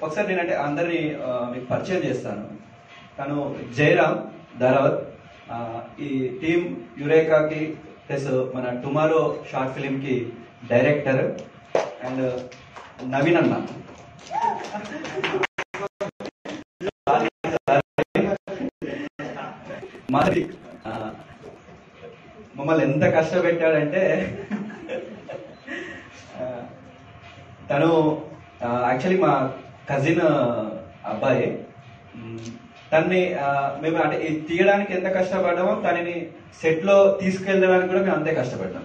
ఒకసారి నేనంటే అందరినీ మీకు పరిచయం చేస్తాను. తను జయరామ్ ధారావత్, ఈ టీమ్ యురేకాకి ప్లస్ మన టుమారో షార్ట్ ఫిలింకి డైరెక్టర్. అండ్ నవీన్ అన్న మరి మమ్మల్ని ఎంత కష్టపెట్టాడంటే తను యాక్చువల్లీ మా కజిన్ అబ్బాయి. తనని మేము అంటే తీయడానికి ఎంత కష్టపడ్డామో తనని సెట్ లో తీసుకెళ్ళడానికి కూడా మేము అంతే కష్టపడ్డాం.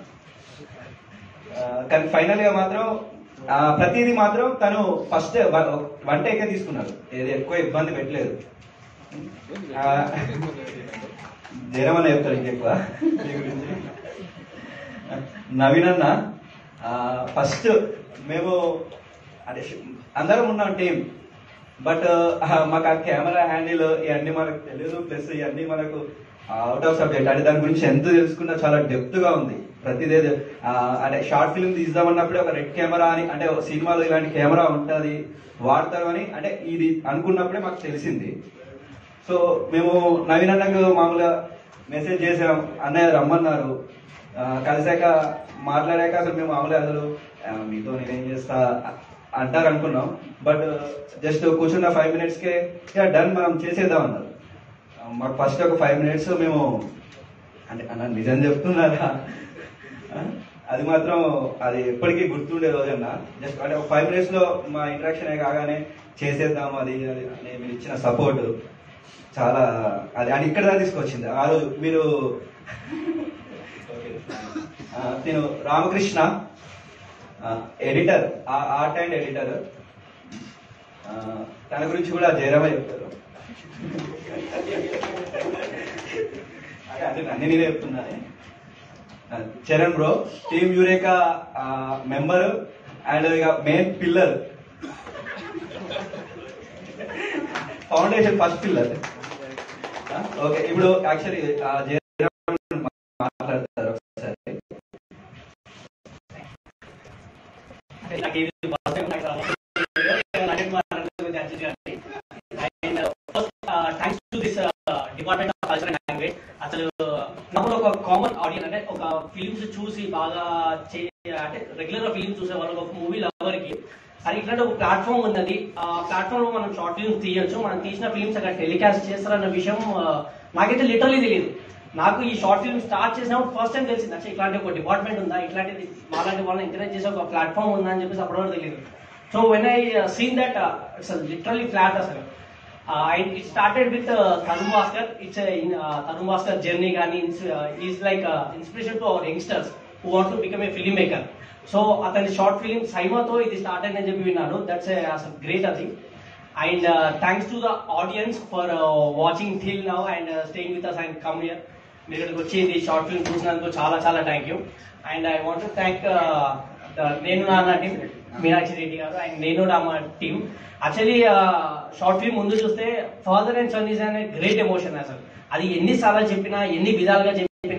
కానీ ఫైనల్ గా మాత్రం ప్రతిదీ మాత్రం తను ఫస్ట్ వన్ టేకే తీసుకున్నారు, ఏది ఎక్కువ ఇబ్బంది పెట్టలేదు. జయరామన్న చెప్తారు ఇంకెక్కువ మీ గురించి. నవీన్ అన్న ఫస్ట్ మేము అంటే అందరం ఉన్నాం టీం, బట్ మాకు ఆ కెమెరా హ్యాండిల్ ఇవన్నీ మనకు తెలియదు, ప్లస్ ఇవన్నీ మనకు అవుట్ ఆఫ్ సబ్జెక్ట్. అంటే దాని గురించి ఎంత తెలుసుకున్నా చాలా డెప్త్ గా ఉంది ప్రతిదే. అంటే షార్ట్ ఫిల్మ్ తీద్దామన్నప్పుడే ఒక రెడ్ కెమెరా అని, అంటే సినిమాలో ఇలాంటి కెమెరా ఉంటుంది వాడతారు అని అంటే ఇది అనుకున్నప్పుడే మాకు తెలిసింది. సో మేము నవీన్ అన్నకు మామూలుగా మెసేజ్ చేసాం, అన్నయ్య రమ్మన్నారు. కలిసాక మాట్లాడాక అసలు మేము మామూలుగా అసలు మీతో నేనేం చేస్తా అంటారు అనుకున్నాం. బట్ జస్ట్ కూర్చున్న 5 minutesకే డన్ మనం చేసేద్దాం అన్నారు. మాకు ఫస్ట్ ఒక 5 minutes మేము అంటే అన్న నిజం చెప్తున్నారా, అది మాత్రం అది ఎప్పటికీ గుర్తుండే రోజన్న. జస్ట్ అంటే ఒక 5 minutes లో మా ఇంటరాక్షన్ కాగానే చేసేద్దాం అది అని మీరు ఇచ్చిన సపోర్ట్ చాలా అది అని ఇక్కడ తీసుకొచ్చింది. ఆ రోజు మీరు నేను Ramakrishna editor, art and editor, తన గురించి కూడా జయరామ చెప్తారు. అన్ని నేనే చెప్తున్నాను. Charan bro team Eureka member and ఇక main pillar, foundation first pillar. Okay, ఇప్పుడు యాక్చువల్లీ జయరామ్ మాట్లాడతారు ఒకసారి. Department of culture and language. అసలు నాకు ఒక కామన్ ఆడియన్స్ అంటే ఒక ఫిలిమ్స్ చూసి బాగా అంటే రెగ్యులర్ గా ఫిలిమ్స్ చూసే వాళ్ళకి, ఒక మూవీ లవర్ కి అది ఇట్లాంటి ఒక ప్లాట్ఫామ్ ఉన్నది. ఆ ప్లాట్ఫామ్ లో మనం షార్ట్ ఫిల్మ్స్ తీయొచ్చు, మనం తీసిన ఫిలిమ్స్ అక్కడ టెలికాస్ట్ చేస్తారన్న విషయం నాకైతే లిటరలీ తెలియదు. నాకు ఈ షార్ట్ ఫిల్మ్ స్టార్ట్ చేసినప్పుడు ఫస్ట్ టైం తెలిసింది అసలు ఇట్లాంటి ఒక డిపార్ట్మెంట్ ఉందా, ఇట్లాంటిది మాలాంటి వాళ్ళని ఎంకరేజ్ చేసే ఒక ప్లాట్ఫామ్ ఉందా అని చెప్పేసి అప్పటివరకు తెలియదు. So when I seen that it's literally flat అసలు. It started with Tarun Bhaskar. It's a Tarun Bhaskar journey. He's like inspiration to our youngsters who want to become a filmmaker. So, atani short film Saima tho idi started ani cheppi vinnanu. That's a great thing. And thanks to the audience for watching till now and staying with us and come here. Meer ikkadiki vachi idi short film chusinanduku chaala chaala thank you. And I want to thank Nenu Nana team, Meenakshi Reddy garu and Nenu Rama team. Actually short film ముందు చూస్తే father and sun is అనే great emotion. అసలు అది ఎన్నిసార్లు చెప్పినా, ఎన్ని విధాలుగా చెప్పినా,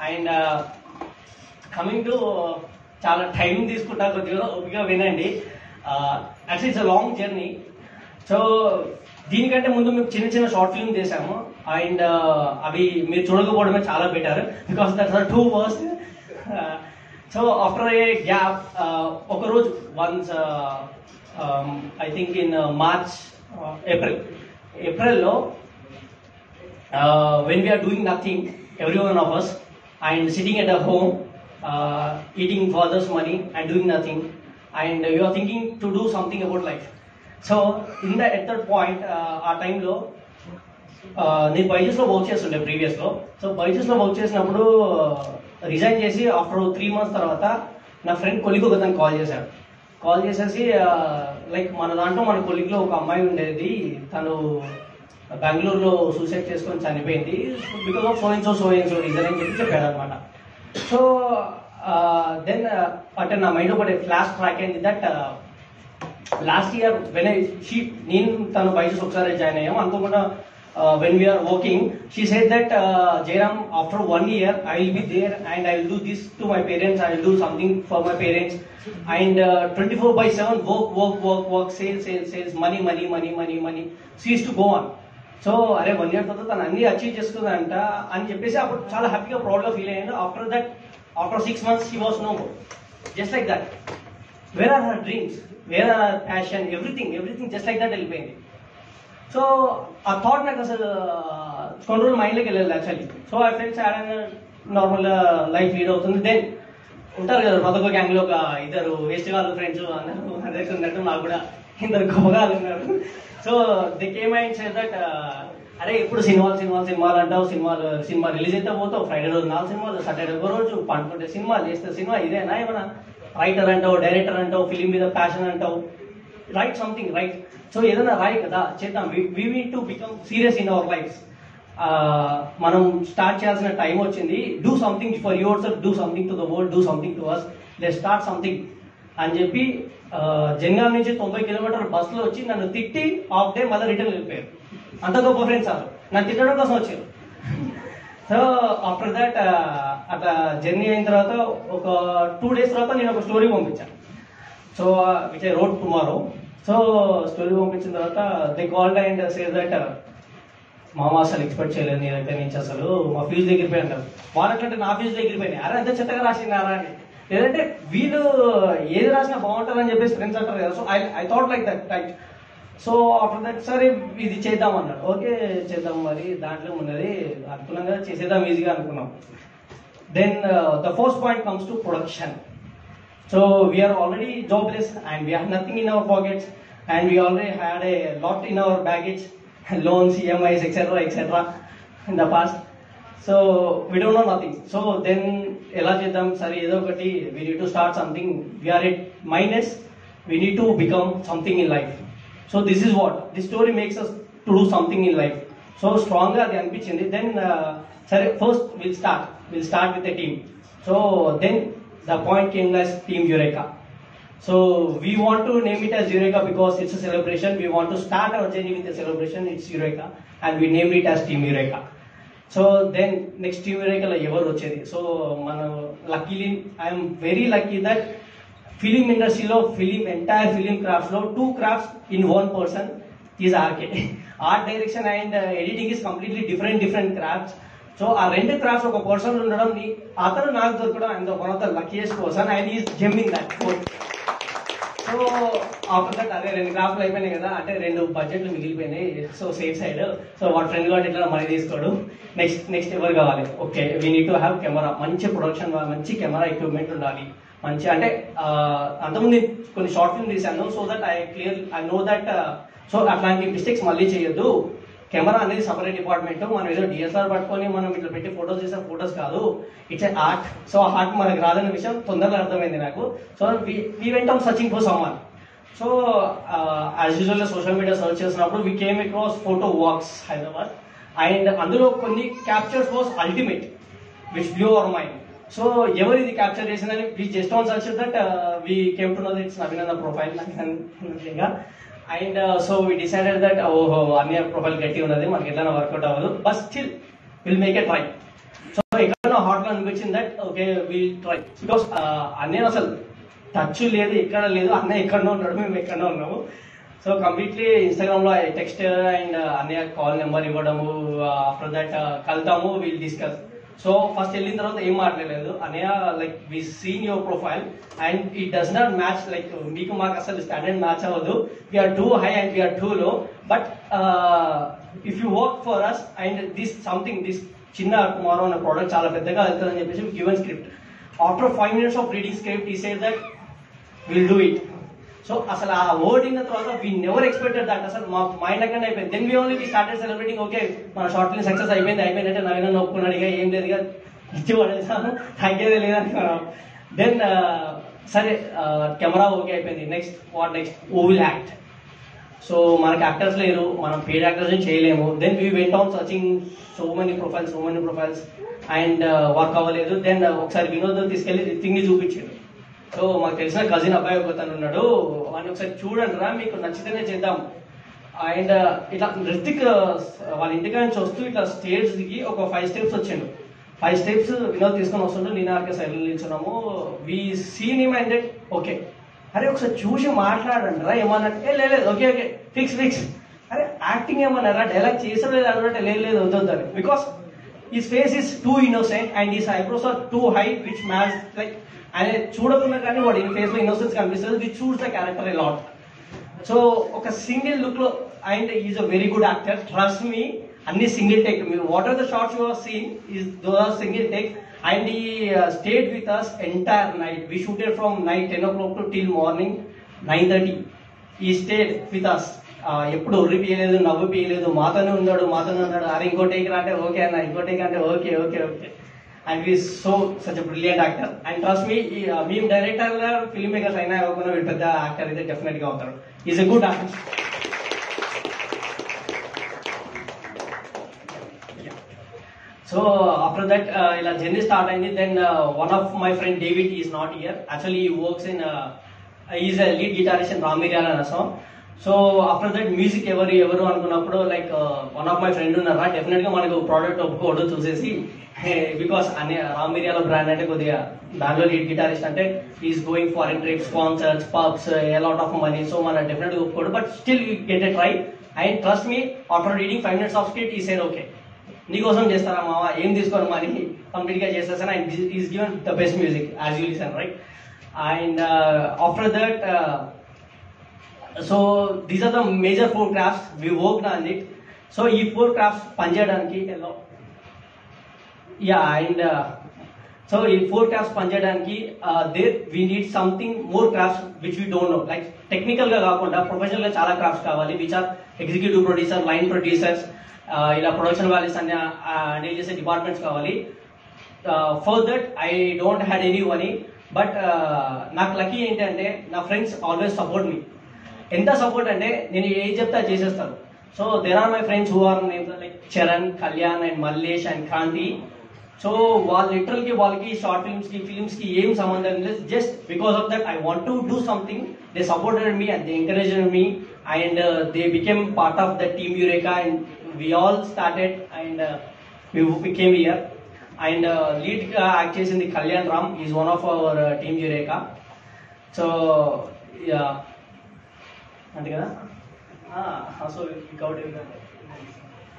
అండ్ కమింగ్ టు చాలా టైం తీసుకుంటా, కొద్దిగా ఓపిక వినండి. Actually it's a long journey. So దీనికంటే ముందు మేము చిన్న చిన్న షార్ట్ ఫిల్మ్ చేసాము అండ్ అవి మీరు చూడకపోవడమే చాలా better because that's are too worst. So after a gap ఒకరోజు once I think in March ఏప్రిల్లో when we are doing nothing, every one of us, and sitting at a home, eating father's money and doing nothing, and you are thinking to do something about life. So in the at that point ఆ టైంలో నేను బైజూస్లో work చేస్తుండే ప్రీవియస్లో. So బైజూస్లో work చేసినప్పుడు resign చేసి after 3 months తర్వాత నా friend colleague ఒక తను కాల్ చేసేసి లైక్ మన దాంట్లో మన కొలిగ్లో ఒక అమ్మాయి ఉండేది, తను బెంగళూరులో సూసైడ్ చేసుకొని చనిపోయింది because of so and so reason అని చెప్పి చెప్పాడు అనమాట. సో దెన్ అంటే నా మైండ్ ఒకటి ఫ్లాష్ ట్రాక్ అయింది దట్ లాస్ట్ ఇయర్ నేను తను బైజూస్ ఒకసారి జాయిన్ అయ్యాము అనుకోకుండా when we are working, she said that Jairam, after 1 year I will be there and I will do this to my parents, I will do something for my parents, and 24/7 work, sales, money. She used to go on. So అరే 1 year తర్వాత తను అన్ని achieve చేసుకుందంట అని చెప్పేసి అప్పుడు చాలా హ్యాపీగా ప్రౌడ్గా ఫీల్ అయ్యాను. After 6 months she was no more, just like that. Where are her dreams, where are her passion, everything just like that వెళ్ళిపోయింది. సో ఆ థాట్ నాకు అసలు కొన్ని రోజులు మైండ్లోకి వెళ్ళలేదు actually. So I felt sad and normal life lead అవుతుంది. Then ఉంటారు కదా మదొక గ్యాంగ్లో ఒక ఇద్దరు వేస్ట్ గారు ఫ్రెండ్స్ అన్నారు, అదే ఉన్నట్టు నాకు కూడా ఇద్దరు గొప్పగాలు ఉన్నారు. So they came and said that అరే ఇప్పుడు సినిమాలు అంటావు, సినిమా రిలీజ్ అయితే పోతావు, ఫ్రైడే రోజు 4 సినిమాలు, సాటర్డే ఒక రోజు పండుకుంటే సినిమా ఇదేనా, ఏమన్నా రైటర్ అంటావు, డైరెక్టర్ అంటావు, ఫిలిం మీద ప్యాషన్ అంటావు, రైట్ సంథింగ్ రైట్. సో ఏదైనా రాయి కదా చేద్దాం, we need to become serious in our life. మనం స్టార్ట్ చేయాల్సిన టైం వచ్చింది. Do something for yourself, do something to the world, do something to us, let start something అని చెప్పి జనగాం నుంచి 90 కిలోమీటర్ల బస్సులో వచ్చి నన్ను తిట్టి హాఫ్ డే మళ్ళీ రిటర్న్ వెళ్ళిపోయారు. అంత గొప్ప ఫ్రెండ్స్ సార్ నన్ను తిట్టడం కోసం వచ్చారు. సో ఆఫ్టర్ దాట్ అట్లా జర్నీ అయిన తర్వాత ఒక 2 days తర్వాత నేను ఒక స్టోరీ పంపించాను. So which I wrote tomorrow. So story పంపించిన తర్వాత they called and said that మామ అసలు ఎక్స్పెక్ట్ చేయలేదు నీ దగ్గర నుంచి, అసలు మా ఫీజు దగ్గరిపోయి అంటారు. వాళ్ళకంటే నా ఫీజు దగ్గరిపోయినాయి, అరే అంత చెత్తగా రాసిందారా అని. లేదంటే వీళ్ళు ఏది రాసినా బాగుంటుందని చెప్పేసి ఫ్రెండ్స్ అంటారు కదా. So I thought like that right. So after that సరే ఇది చేద్దాం అన్నాడు. ఓకే చేద్దాం, మరి దాంట్లో ఉన్నది అనుకున్నాం కదా, చేసేద్దాం ఈజీగా అనుకున్నాం. Then the first point comes to production. So we are already jobless and we have nothing in our pockets and we already had a lot in our baggage, loans, EMIs, etc. in the past. So we don't know nothing. So then ela cheddam sare edo okati, we need to start something. We are at minus, we need to become something in life. So this is what this story makes us to do something in life. So strong ga adi anpichindi. Then sare first we'll start with a team. So then the point came as Team Eureka. So we want to name it as Eureka because it's a celebration. We want to start our journey with a celebration. It's Eureka, and we named it as Team Eureka. So then next Team Eureka la evaru vachedi. So mana luckily I am very lucky that film industry lo entire film crafts lo 2 crafts in one person is RK. Art direction and editing is completely different crafts. So ఆ 2 crafts ఒక person ఉండడం, అతను నాకు దొరకడం, and one of the luckiest person and is jumping that. So after that అదే 2 క్రాఫ్ట్లు అయిపోయినాయి కదా, అంటే 2 బడ్జెట్లు మిగిలిపోయినాయి. So safe side. సో వాడు ఫ్రెండ్ కాబట్టి ఎట్లా మనీ తీసుకోడు. నెక్స్ట్ ఎవరు కావాలి, okay we need to have camera, మంచి ప్రొడక్షన్, మంచి కెమెరా ఎక్విప్మెంట్ ఉండాలి. మంచి అంటే అంతకుముందు కొన్ని షార్ట్ ఫిల్మ్ తీశాను. So that I know that so అట్లాంటి మిస్టేక్స్ మళ్ళీ చేయొద్దు. కెమెరా అనేది సపరేట్ డిపార్ట్మెంట్. మనం ఏదో డిఎస్ఆర్ పట్టుకొని మనం ఇట్లా పెట్టి ఫోటోస్ చేసే ఫోటోస్ కాదు, ఇట్స్ ఏ ఆర్ట్. సో ఆ ఆర్ట్ మనకు రాదనే విషయం తొందరగా అర్థమైంది నాకు. So we went on searching for someone. So as usual social media search చేసినప్పుడు we came across photo walks Hyderabad, and అందులో కొన్ని captures was ultimate which blew our mind. So ఎవరు ఇది క్యాప్చర్ చేసిందని we just on search that we came to know that it's Naveen అన్న profile. And so we decided that ఓహో అన్ని profile గట్టి ఉన్నది, మనకి ఎట్లా వర్కౌట్ అవ్వదు, but still will make a try. So ఎక్కడో హాట్ గా అనిపించింది that okay will try, because అన్నీ అసలు టచ్ లేదు, ఎక్కడ లేదు, అన్నయ్య ఎక్కడో ఉన్నాడు, మేము ఎక్కడో ఉన్నాము. సో కంప్లీట్లీ ఇన్స్టాగ్రామ్ లో టెక్స్ట్ అండ్ అన్నయ్య కాల్ నెంబర్ ఇవ్వడము. ఆఫ్టర్ దట్ కలుతాము, విల్ డిస్కస్. సో ఫస్ట్ వెళ్ళిన తర్వాత ఏం మాట్లాడలేదు, అన్నయ్య like we seen your profile and it does not match, like మీకు మాకు అసలు స్టాండర్డ్ మ్యాచ్ అవ్వదు, we are too high and we are too low, but if you work for us and this something this చిన్న టుమారో అనే product చాలా పెద్దగా వెళ్తుందని చెప్పేసి given script. After 5 minutes of reading script he said that will do it. So అసలు ఆ word అయిన తర్వాత వీ నెవర్ ఎక్స్పెక్టెడ్ దట్, అసలు మా మైండ్ అక్కడ అయిపోయింది. Then we only we started celebrating. Okay మన షార్ట్ ఫిల్మ్ సక్సెస్ అయిపోయిందంటే నవీన ఒప్పుకున్నాడు, ఇక ఏం లేదు, ఇక ఇచ్చి పడేసాను, తగ్గేదే లేదనుకున్నాం. దెన్ సరే కెమెరా ఓకే అయిపోయింది. Next what next, who will act. So మనకి యాక్టర్స్ లేరు, మనం పేడ్ యాక్టర్స్ చేయలేము. Then we went on searching so many profiles and work అవ్వలేదు. దెన్ ఒకసారి వినోద్ తీసుకెళ్లి రితిక్ ని చూపించాడు. సో మాకు తెలిసిన కజిన్ అబ్బాయి ఒకతను ఉన్నాడు, వాడిని ఒకసారి చూడండి రా, మీకు నచ్చితేనే చేద్దాం. అండ్ ఇట్లా రితిక్ వాళ్ళ ఇంటికి నుంచి వస్తూ ఇట్లా స్టేజ్ దిగి ఒక 5 స్టెప్స్ వచ్చిండు. 5 స్టెప్స్ వినోద్ తీసుకొని వస్తుండే, నేను ఆర్కే సైడ్ నిల్చున్నాము. We seen him and okay, అరే ఒకసారి చూసి మాట్లాడండి రా ఏమన్నట్టు. లేదు ఓకే ఫిక్స్. అరే యాక్టింగ్ ఏమన్నారా, డైలాగ్ చేసారు లేదు అన్నట్టు, లేదు వద్దని. Because his face is too innocent and his eyebrows are too high, which match like ఆయన చూడకుండా కానీ వాడు ఇన్ ఫేస్ లో ఇన్నోసెన్స్ కనిపిస్తుంది, which suits the character a lot. So ఒక సింగిల్ లుక్ లో, and is a very good actor, trust me. అన్ని single take, మీరు what are the shots you are seeing is those are single take. And he stayed with us entire night. We shooted from night 10 o'clock to till morning 9:30. He stayed with అస్. ఎప్పుడు ఒర్రి పీయలేదు, నవ్వు పీయలేదు, మాతోనే ఉన్నాడు. అరే ఇంకో take అంటే okay అన్న, ఇంకో take అంటే ఓకే. అండ్ ఈ so such brilliant actor. And trust మీ, మేము డైరెక్టర్ ఫిల్మ్ మేకర్స్ అయినా అవ్వకుండా వీడు పెద్ద యాక్టర్ అయితే డెఫినెట్ గా అవుతాడు. Is a good actor. So after that ఇలా జర్నీ స్టార్ట్ అయింది. Then one of my friend David is not here. Actually he works in is a lead guitarist in రామిర్యాల అన్న song. So after that music ఎవరు అనుకున్నప్పుడు like one of my friend ఉన్నారా, definite గా మనకు product ఒప్పుకోడు చూసేసి. బికాస్ అనే రామిర్యాల బ్రాండ్ అంటే కొద్దిగా దానిలో లీడ్ గిటారిస్ట్ అంటే he's going foreign trips, concerts, pubs, a lot of money. So మన డెఫినెట్ గా ఒప్పుకోడు, but still you get a try. And trust me, after reading 5 minutes of script he said okay, నీకోసం చేస్తారా మావా, ఏం తీసుకోరు money, complete గా చేసేసాను. And he's given the best music as you listen right. And after that so these are the major 4 crafts we worked on it. So ఈ 4 crafts పనిచేయడానికి and so ఈ 4 crafts పనిచేయడానికి there we need something more crafts which we don't know. Like technical గా కాకుండా professional గా చాలా crafts కావాలి, which are executive producer, line producers, ఇలా ప్రొడక్షన్ వాల్యూస్ అన్ని హ్యాండిల్ చేసే డిపార్ట్మెంట్స్ కావాలి. For that I don't had any money, but నాకు లక్కీ ఏంటంటే నా ఫ్రెండ్స్ ఆల్వేస్ సపోర్ట్ మీ. ఎంత సపోర్ట్ అంటే నేను ఏం చెప్తే అది చేసేస్తాను. So there are my friends who are names like Charan, Kalyan and Mallesh and Kranti. So వాళ్ళు లిటరల్ కి వాళ్ళకి షార్ట్ ఫిల్మ్స్ కి ఏం సంబంధం లేదు. Just because of that I want to do something, they supported me and they encouraged me and they became part of the team Eureka. And we all started and we became here. And lead act చేసింది Kalyan Ram, is one of our team Eureka. So అంతే కదా.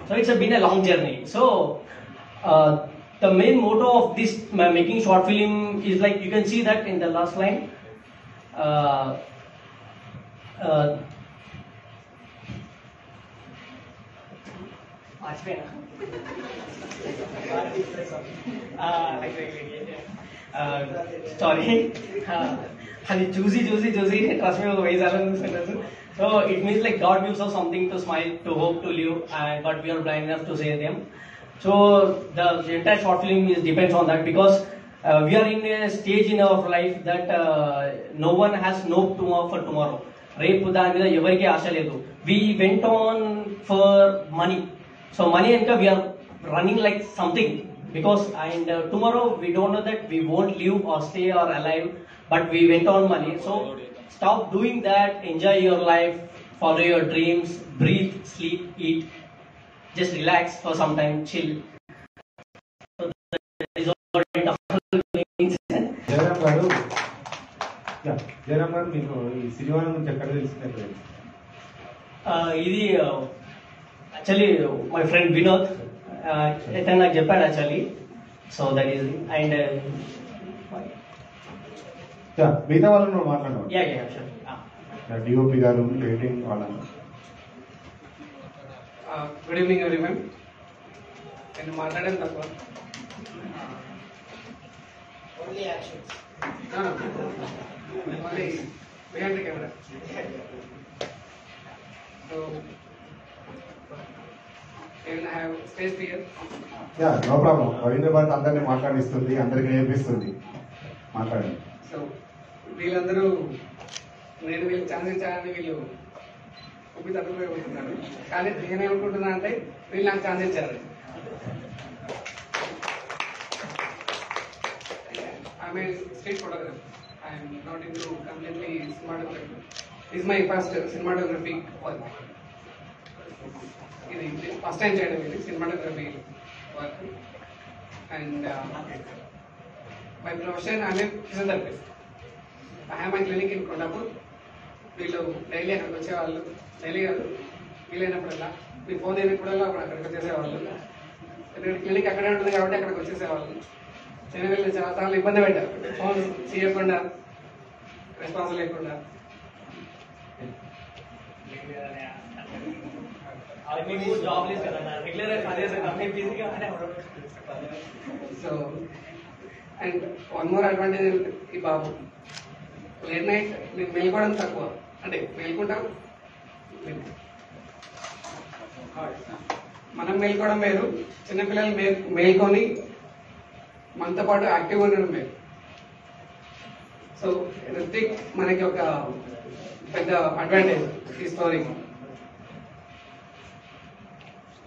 So it's been a long journey. So the main motto of this making short film is like you can see that in the last line. Sorry, అది చూసి trust me ఒక 1000 సార్లు చూసుకుంటారు. So it means like God gives us something to smile, to hope, to live, but we are blind enough to say them. So the entire short film depends on that, because we are in a stage in our life that no one has no tomorrow for tomorrow. రేపు దాని మీద ఎవరికి ఆశ లేదు. We went on for money. So money and we are running like something, because and tomorrow we don't know that we won't live or stay or alive, but we went on money. So stop doing that, enjoy your life, follow your dreams, breathe, sleep, eat, just relax for some time, chill. So that is all it means. Jayaram గారు, మీకు ఈ cinema గురించి ఎక్కడ తెలిసినట్టు? ఇది actually my friend Vinod ఇతను నాకు చెప్పాడు actually. So that is and మిగతా వాళ్ళు నువ్వు మాట్లాడవు. డిఓపి గారు, ఎడిటింగ్ వాళ్ళ. Good evening everyone. నేను మాట్లాడాను తప్ప behind the camera. So, and I have space here. Yeah, no problem. Ravindra Bharat అందరినీ మాట్లాడిస్తుంది, అందరికి నేర్పిస్తుంది. మాట్లాడండి. సో వీళ్ళందరూ నేను వీళ్ళు ఛాన్స్ ఇచ్చారని వీళ్ళు ఉబ్బి తట్టుకోలేకపోతున్నాను. కానీ నేనేమనుకుంటున్నా అంటే వీళ్ళు నాకు ఛాన్స్ ఇచ్చారు. I'm a street photographer. I'm not into completely cinematography. This is my first cinematographic work. ఇది ఫస్ట్ టైం చేయడం ఇది cinematography work. And my profession, I'm a physiotherapist. I have my clinic in Kondapur. వీళ్ళు daily అక్కడికి వచ్చేవాళ్ళు. Daily కాదు, వీలైనప్పుడల్లా మీ phone అయినప్పుడల్లా అక్కడికి వచ్చేసేవాళ్ళు. ఎందుకంటే clinic అక్కడే ఉంటుంది కాబట్టి అక్కడికి వచ్చేసేవాళ్ళు. నేను వీళ్ళు చాలా సార్లు ఇబ్బంది పెట్టారు, ఫోన్ చేయకుండా, రెస్పాన్స్ లేకుండా. So and one more advantage ఈ బాబు లేట్ నైట్ మేము మేల్కోవడం తక్కువ, అంటే మేల్కుంటాం. మనం మేల్కోవడం వేరు, చిన్నపిల్లలు మేల్కొని మనతో పాటు యాక్టివ్గా ఉండడం వేరు. సో రిత్విక్ మనకి ఒక పెద్ద అడ్వాంటేజ్ ఈ స్టోరీ.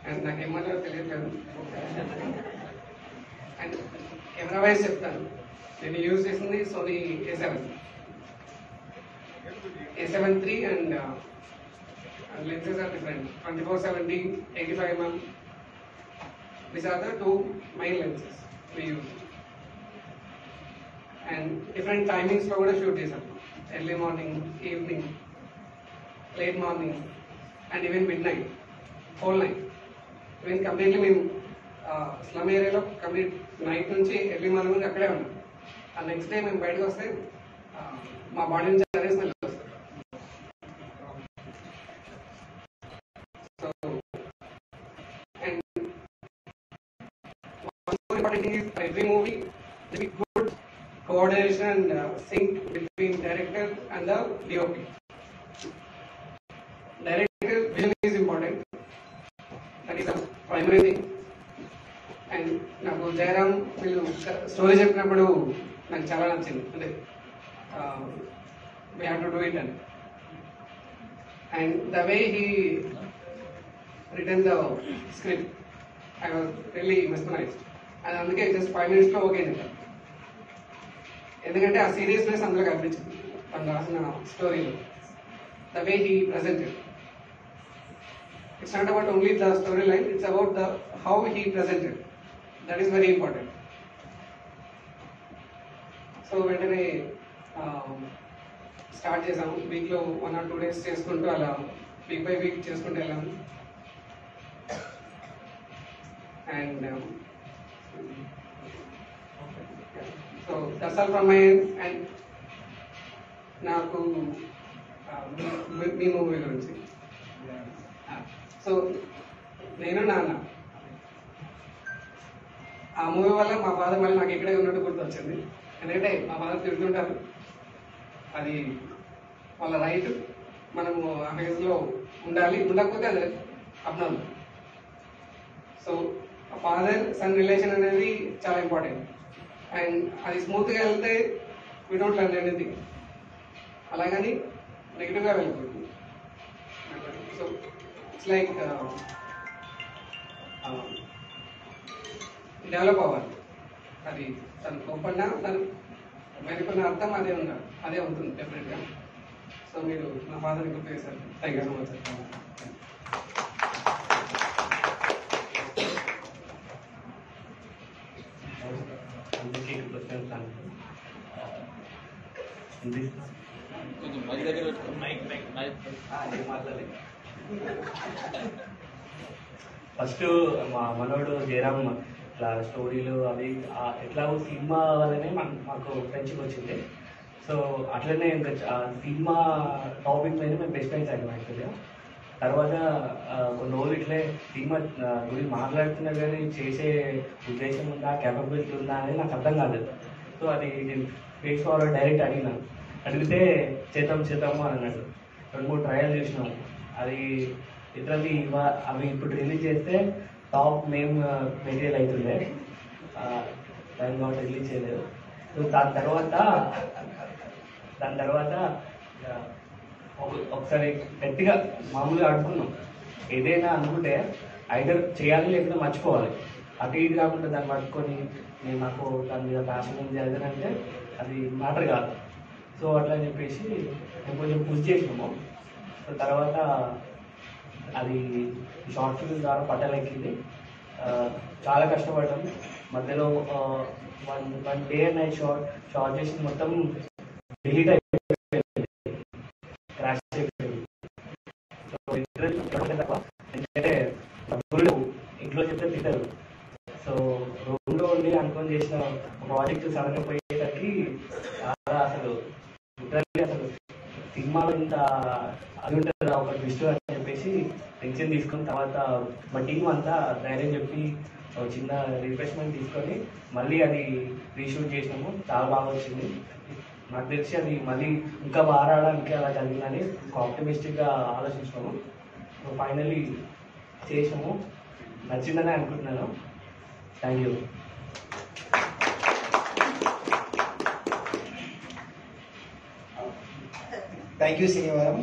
అండ్ నాకు ఏమన్నా తెలియట్లేదు. అండ్ కెమెరా వైజ్ చెప్తాను, నేను యూజ్ చేసింది Sony A7 III and lenses are different, 24-70, 85mm. These are the two main lenses we use. And different timings lo kuda shoot chesam, early morning, evening, late morning, and even midnight, whole night. Even completely మేము slum ఏరియాలో complete night నుంచి early morning నుంచి అక్కడే ఉన్నాం. ఆ next day మేము బయటకు వస్తే మా బాడీ నుంచి అదే స్మెల్ వస్తుంది. So and important thing is every movie there be good coordination and sync between director and the DOP. Director vision is important, that is the primary thing. And నాకు జయరామ్ వీళ్ళు story చెప్పినప్పుడు నాకు చాలా నచ్చింది, అంటే we have to do it and the way he written the script, I was really mesmerized. అది అందుకే just 5 minutes లో ఓకే చెప్పాను. ఎందుకంటే ఆ సీరియస్నెస్ అందులో కనిపించింది తను రాసిన స్టోరీలో. The way he presented, it's not about only the story line, it's about the how he presented. That is very important. So వెంటనే స్టార్ట్ చేసాము. వీక్లో 1 or 2 days చేసుకుంటూ అలా వీక్ బై వీక్ చేసుకుంటూ వెళ్ళాము. And so that's all from my end. And నాకు మీ movie గురించి, so నేను నాన్న ఆ మూవీ వల్ల మా ఫాదర్ మళ్ళీ నాకు ఇక్కడే ఉన్నట్టు గుర్తొచ్చింది. ఎందుకంటే మా ఫాదర్ తిడుతుంటారు, అది వాళ్ళ రైట్, మనము ఆ ఫేజ్లో ఉండాలి, ఉండకపోతే అది abnormal. So father son relation అనేది చాలా ఇంపార్టెంట్. అండ్ అది స్మూత్గా వెళ్తే వీ డోంట్ లర్న్ ఎనీథింగ్, అలాగని నెగిటివ్గా వెళ్ళకూడదు. సో ఇట్స్ లైక్ డెవలప్ అవ్వాలి. అది తను గొప్పన్నా తను వెనుకున్న అర్థం అదే ఉండాలి, అదే ఉంటుంది డెఫినెట్గా. సో మీరు నా ఫాదర్ గుర్తు చేశారు. Thank you so much sir. First మా మనోడు జయరామ్ ఇట్లా స్టోరీలు అవి ఎట్లా సినిమా వల్లనే మాకు ఫ్రెండ్షిప్ వచ్చింది. సో అట్లనే ఇంకా సినిమా టాపిక్ మీద మేము బెస్ట్ ఫ్రెండ్స్ అయ్యాం యాక్చువల్గా. తర్వాత కొన్ని రోజులు ఇట్లే సినిమా గురించి మాట్లాడుతున్నా కానీ చేసే ఉద్దేశం ఉందా, క్యాపబిలిటీ ఉందా అనేది నాకు అర్థం కాలేదు. సో అది నేను ఫేస్ ఫార్వర్డ్ డైరెక్ట్ అడిగితే చేద్దాము అని అన్నాడు. 2-3 ట్రయల్ చేసినాము. అది ఇతరులు అవి ఇప్పుడు రిలీజ్ చేస్తే టాప్ నేమ్ మెటీరియల్ అవుతుండే, దాని కాబట్టి రిలీజ్ చేయలేదు. సో దాని తర్వాత ఒకసారి గట్టిగా మామూలుగా అడుగుకున్నాం. ఏదైనా అనుకుంటే ఐదర్ చేయాలి లేకపోతే మర్చిపోవాలి. అటు ఇటు కాకుండా దాన్ని పట్టుకొని నేను నాకు దాని మీద ప్యాషన్ ఉంది అది అంటే అది మ్యాటర్ కాదు. సో అట్లా అని చెప్పేసి మేము కొంచెం పుష్ చేసినాము. సో తర్వాత అది షార్ట్ ఫిల్మ్ ద్వారా పట్టాలెక్కింది. చాలా కష్టపడ్డాం. మధ్యలో one day and night short చేసి మొత్తం డిలీట్ అయిపోయింది, క్రాష్ అయిపోయింది. సో తప్ప ఎందుకంటే డబ్బులు ఇంట్లో చెప్తే తింటారు. సో రూమ్లో ఉండి అనుకొని చేసిన ప్రాజెక్ట్ సడన్గా పోయేసరికి చాలా అసలు అసలు సినిమాలో ఇంత అది ఉంటుంది ఒక ట్విస్ట్ అని చెప్పేసి టెన్షన్ తీసుకున్న తర్వాత మా టీం అంతా ధైర్యం చెప్పి చిన్న రిఫ్రెష్మెంట్ తీసుకొని మళ్ళీ అది రీషూట్ చేసినాము. చాలా బాగా వచ్చింది. నాకు తెలిసి అది మళ్ళీ ఇంకా బాగా రావడానికి అలా జరిగిందని ఒక ఆప్టమిస్టిక్గా ఆలోచించినాము. సో ఫైనల్లీ చేసినాము. నచ్చిందని అనుకుంటున్నాను. Thank you. Thank you, Sinivaram.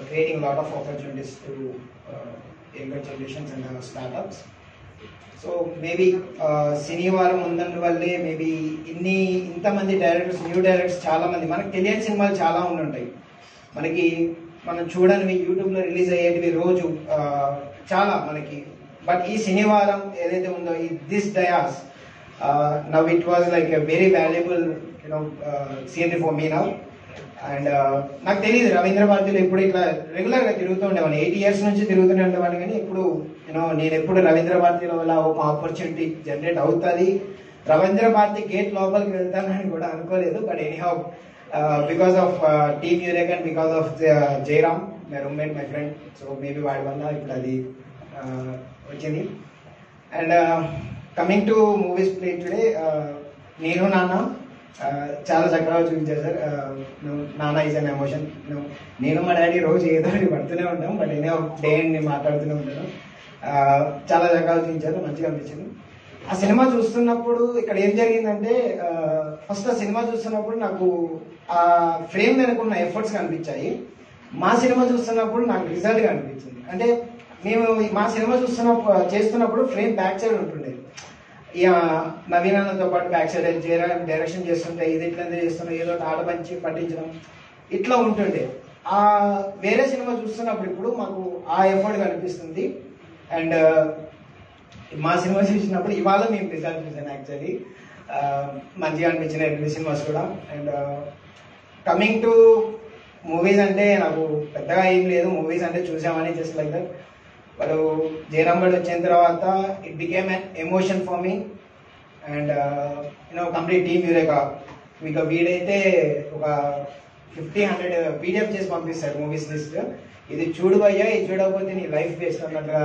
Creating a lot of opportunities to younger generations and startups. So maybe శనివారం ఉన్నందువల్లే మేబీ ఇంతమంది డైరెక్టర్స్, న్యూ డైరెక్టర్స్ చాలా మంది, మనకు తెలియని సినిమాలు చాలా ఉంటాయి. మనం చూడనివి యూట్యూబ్లో రిలీజ్ అయ్యేటివి రోజు చాలా మనకి. బట్ ఈ శనివారం ఏదైతే ఉందో ఈ this dais now it was like a very valuable scenery for me now. And నాకు తెలియదు రవీంద్ర భారతిలో ఎప్పుడు ఇట్లా రెగ్యులర్గా తిరుగుతూ ఉండేవాడిని. 8 years నుంచి తిరుగుతూనే ఉండేవాడిని. కానీ ఇప్పుడు నేను ఎప్పుడు రవీంద్ర భారతిలో వల్ల ఒక ఆపర్చునిటీ జనరేట్ అవుతుంది, రవీంద్ర భారతి గేట్ లోపలికి వెళ్తానని కూడా అనుకోలేదు. But anyhow because of team Eureka and because of Jayaram, my roommate, my friend, so maybe వాడి వల్ల ఇప్పుడు అది వచ్చింది. And coming to movies play today, నేను నాన్న చాలా చక్కగా చూపించారు సార్. నాన్న ఈజ్ అన్ ఎమోషన్. నేను మా డాడీ రోజు ఏదో పడుతూనే ఉంటాం, బట్ నేనే డే అండ్ మాట్లాడుతూనే ఉంటాను. చాలా చక్కగా చూపించారు, మంచిగా అనిపించింది. ఆ సినిమా చూస్తున్నప్పుడు ఇక్కడ ఏం జరిగిందంటే, ఫస్ట్ ఆ సినిమా చూస్తున్నప్పుడు నాకు ఆ ఫ్రేమ్ వెనుకున్న ఎఫర్ట్స్ కనిపించాయి. మా సినిమా చూస్తున్నప్పుడు నాకు రిజల్ట్ కనిపించింది. అంటే మేము మా సినిమా చేస్తున్నప్పుడు ఫ్రేమ్ బ్యాక్ సైడ్ ఉంటుండే, నవీనాతో పాటు బ్యాక్ సైడ్ డైరెక్షన్ చేస్తుంటే ఇది ఇట్లా చేస్తున్నా, ఏదో ఆట పంచి పట్టించడం ఇట్లా ఉంటుండే. ఆ వేరే సినిమా చూస్తున్నప్పుడు ఇప్పుడు మాకు ఆ ఎఫర్ట్ కనిపిస్తుంది. అండ్ మా సినిమా చూసినప్పుడు ఇవాళ మేము రిజల్ట్ చూసాను. యాక్చువల్లీ మంచిగా అనిపించిన 2 సినిమాస్ కూడా. అండ్ కమింగ్ టు మూవీస్ అంటే నాకు పెద్దగా ఏం లేదు. మూవీస్ అంటే చూసామని జస్ట్ లైక్ దట్. వాడు జయరామ్ గడ్ వచ్చిన తర్వాత it became an emotion for me. And complete team eureka. మీకు వీడైతే ఒక 50-100 PDF చేసి పంపిస్తాడు మూవీస్ లిస్ట్. ఇది చూడు భయ్యా, ఇది చూడకపోతే నీ లైఫ్ వేస్ట్ అన్నట్టుగా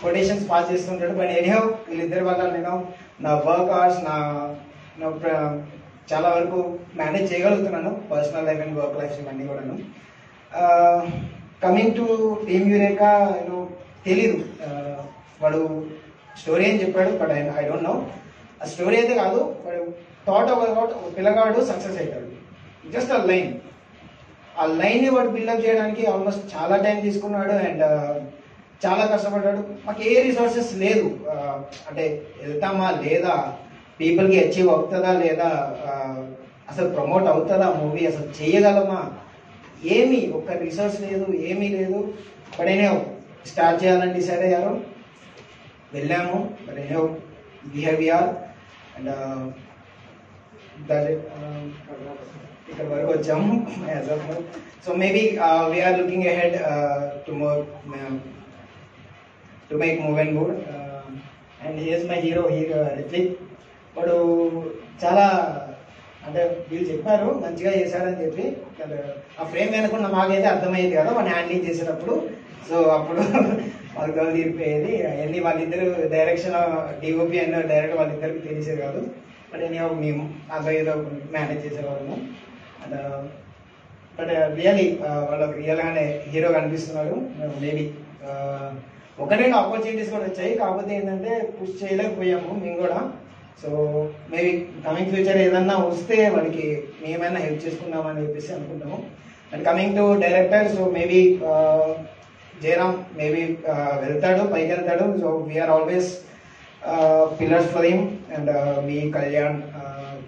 కొటేషన్స్ పాస్ చేస్తుంటాడు. బట్ ఎనీహౌ వీళ్ళిద్దరి వల్ల నేను నా వర్క్ అవర్స్ చాలా వరకు మేనేజ్ చేయగలుగుతున్నాను, personal life and work life ఇవన్నీ కూడాను. కమింగ్ టు టీమ్ యూరేకా, తెలీదు వాడు స్టోరీ అని చెప్పాడు, బట్ ఐ డోంట్ నో. ఆ స్టోరీ అయితే కాదు, వాడు థాట్ ఒక పిల్లగాడు సక్సెస్ అవుతాడు. జస్ట్ ఆ లైన్, ఆ లైన్ని వాడు బిల్డప్ చేయడానికి ఆల్మోస్ట్ చాలా టైం తీసుకున్నాడు. అండ్ చాలా కష్టపడ్డాడు. మాకు ఏ రిసోర్సెస్ లేదు, అంటే వెళ్తామా లేదా, పీపుల్కి అచీవ్ అవుతుందా లేదా, అసలు ప్రమోట్ అవుతుందా మూవీ, అసలు చేయగలమా, ఏమీ ఒక్క రిసోర్స్ లేదు, ఏమీ లేదు. బట్ అయినా స్టార్ట్ చేయాలని డిసైడ్ అయ్యారు, వెళ్ళాము. బట్ అయినా బిహేవియర్ అండ్ ఇక్కడ వరకు వచ్చాము. So maybe we're looking ahead to make move and mood. And here's my hero Rithvik. వాడు చాలా అంటే వీళ్ళు చెప్పారు మంచిగా చేశారని చెప్పి. ఆ ఫ్రేమ్ వెనుకున్న మాకైతే అర్థమయ్యేది కదా మన హ్యాండ్లింగ్ చేసేటప్పుడు. సో అప్పుడు మాకు గౌలు తీరిపోయేది. అవన్నీ వాళ్ళిద్దరు డైరెక్షన్ డిఓపి అండ్ డైరెక్టర్ వాళ్ళిద్దరికి తెలిసేది కాదు. బట్ మేము అందులో ఏదో మేనేజ్ చేసేవాళ్ళము. అండ్ బట్ రియలీ వాళ్ళకి రియల్గానే హీరో కనిపిస్తున్నారు. మేబీ 1-2 ఆపర్చునిటీస్ కూడా వచ్చాయి, కాకపోతే ఏంటంటే పుష్ చేయలేకపోయాము మేము కూడా. సో మేబీ కమింగ్ ఫ్యూచర్ ఏదన్నా వస్తే వాడికి మేమైనా హెల్ప్ చేసుకుందామని చెప్పేసి అనుకుంటాము. And coming to director, so maybe Jayaram maybe వెళ్తాడు, పైకి వెళ్తాడు. So we are always pillars for him. And మీ Kalyan,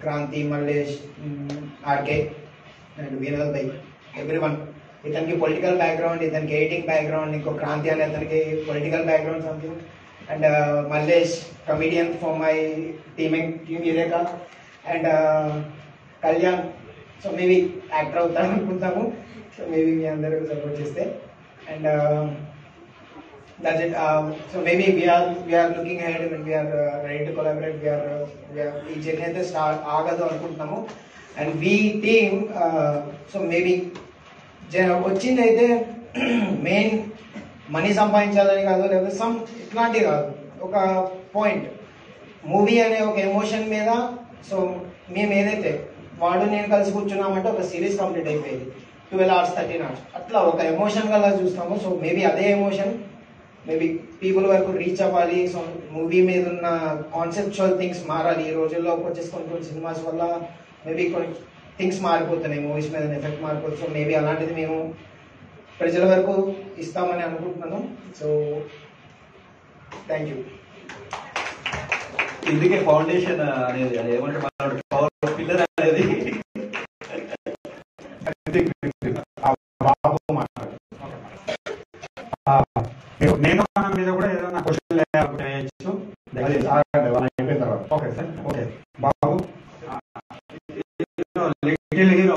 Kranthi, Mallesh, RK and Vinod bhai, everyone. ఇతనికి పొలిటికల్ బ్యాక్గ్రౌండ్, ఇతనికి ఎడిటింగ్ బ్యాక్గ్రౌండ్, ఇంకో క్రాంతి అని అతనికి political background something. And Mallesh comedian for my team Eureka. And Kalyan so maybe actor అవుతాడు అనుకుంటాము. సో మేబీ మీ అందరూ సపోర్ట్ చేస్తే. And that's it. So maybe we are looking ahead when we are ready to collaborate. We are ఈ journey అయితే start ఆగదు అనుకుంటున్నాము. And we team so maybe వచ్చింది అయితే మెయిన్ మనీ సంపాదించాలని కాదు, లేకపోతే సమ్ ఇట్లాంటివి కాదు, ఒక పాయింట్ మూవీ అనే ఒక ఎమోషన్ మీద. సో మేము ఏదైతే వాడు నేను కలిసి కూర్చున్నామంటే ఒక సిరీస్ కంప్లీట్ అయిపోయింది 12 hours 13 hours అట్లా ఒక ఎమోషన్ గలా చూస్తాము. సో మేబీ అదే ఎమోషన్ మేబీ పీపుల్ వరకు రీచ్ అవ్వాలి. సో మూవీ మీద ఉన్న కాన్సెప్చువల్ థింగ్స్ మారాలి. ఈ రోజుల్లో వచ్చేసి కొన్ని సినిమాస్ వల్ల మేబీ కొన్ని థింగ్స్ మారిపోతున్నాయి, మూవీస్ మీద ఎఫెక్ట్ మారిపోతుంది. సో మేబీ అలాంటిది మేము ప్రజల వరకు ఇస్తామని అనుకుంటున్నాను. So thank you. ఇందుకే ఫౌండేషన్ అనేది, అది ఏమంటే పవర్ పిల్లర్ అనేది. నేను మీద కూడా ఏదైనా క్వశ్చన్ వేయచ్చు. అయిపోయిన తర్వాత okay sir. Okay Babu, little hero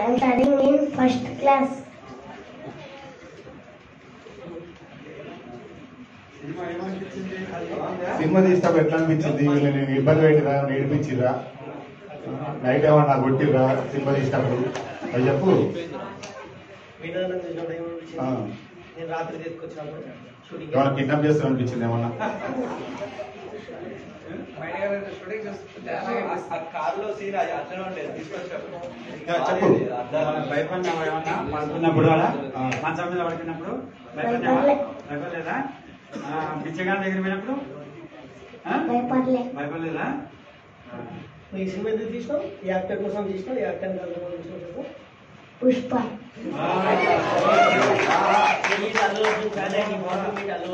I'm studying in first class. Cinema తీసినప్పుడు ఎట్లా అనిపించింది? వీళ్ళని ఇబ్బంది పెట్టిరా, నేర్పించిరా, నైట్ ఏమన్నా కొట్టిరా సినిమా తీసినప్పుడు? అది చెప్పు. నేను రాత్రి తీసుకొచ్చినప్పుడు షూటింగ్ ఏమన్నా కిడ్నాప్ చేస్తారు అనిపించింది ఏమన్నా? కారులో సీన్ అట్లనే ఉండేది తీసుకొచ్చారు. చెప్పు. భయపడినావా ఏమన్నా పడుకున్నప్పుడు అలా మంచం మీద పడుకున్నప్పుడు భయపడినావా? భయపడలేదా? బిచ్చగాని దగ్గర పోయినప్పుడు భయపడలేదా? ఈ సినిమా ఎందుకు తీసినావు? ఈ యాక్టర్ కోసం తీసినావు? ఈ యాక్టర్ తీసినావు? పుష్ప.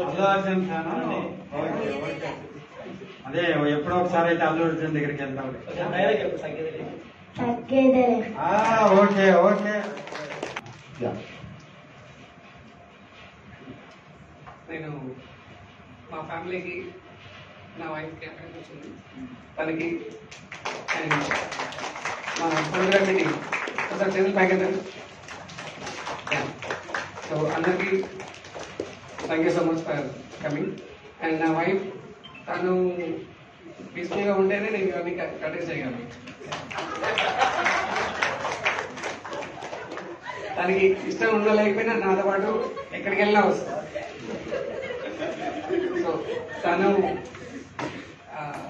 అల్లు అర్జున్ ఫ్యాన్. అదే ఎప్పుడో ఒకసారి అయితే అల్లు అర్జున్ దగ్గరికి వెళ్తాం. Okay okay. నేను మా ఫ్యామిలీకి, నా వైఫ్కి అక్కడికి వచ్చింది, తనకి అండ్ మా ఫోటోగ్రఫీకి ఒకసారి చేతులు ప్యాకెట్. సో అందరికీ thank you so much for coming. And నా వైఫ్ తను పీస్ఫుల్గా ఉంటేనే నేను ఇవన్నీ కటెక్ట్ చేయగలను. తనకి ఇష్టం ఉండలేకపోయినా నాతో పాటు ఎక్కడికి వెళ్ళినా వస్తుంది. సో తను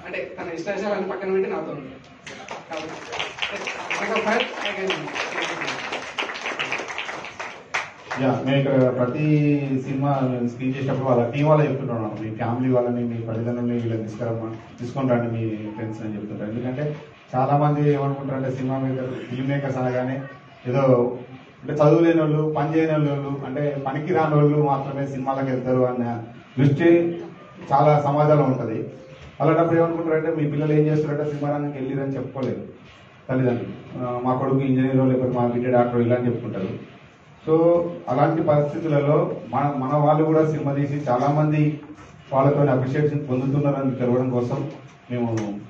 అంటే తన ఇష్టాన్ని పక్కన పెట్టి నాతో ఉంటుంది. మేము ఇక్కడ ప్రతి సినిమా స్క్రీన్ చేసినప్పుడు వాళ్ళ టీం వాళ్ళ చెప్తుంటాను, మీ ఫ్యామిలీ వాళ్ళని, మీ తల్లిదండ్రులని వీళ్ళని తీసుకొని రండి మీ ఫ్రెండ్స్ అని చెప్తుంటారు. ఎందుకంటే చాలా మంది ఏమనుకుంటారంటే సినిమా మేకర్, ఫిల్మ్ మేకర్స్ అనగానే ఏదో అంటే చదువు లేని వాళ్ళు, పని చేయని వాళ్ళు, అంటే పనికి రాని వాళ్ళు మాత్రమే సినిమాలకు వెళ్తారు అన్న దృష్టి చాలా సమాజంలో ఉంటుంది. అలాంటప్పుడు ఏమనుకుంటారంటే మీ పిల్లలు ఏం చేస్తారంటే సినిమా రంగంకి వెళ్ళిరని చెప్పుకోలేదు తల్లిదండ్రులు. మా కొడుకు ఇంజనీర్, లేకపోతే మా బిడ్డ డాక్టర్ ఇలా అని చెప్పుకుంటారు. సో అలాంటి పరిస్థితులలో మన వాళ్ళు కూడా సినిమా తీసి చాలా మంది వాళ్ళతో అప్రిషియేషన్ పొందుతున్నారని తెలవడం కోసం మేము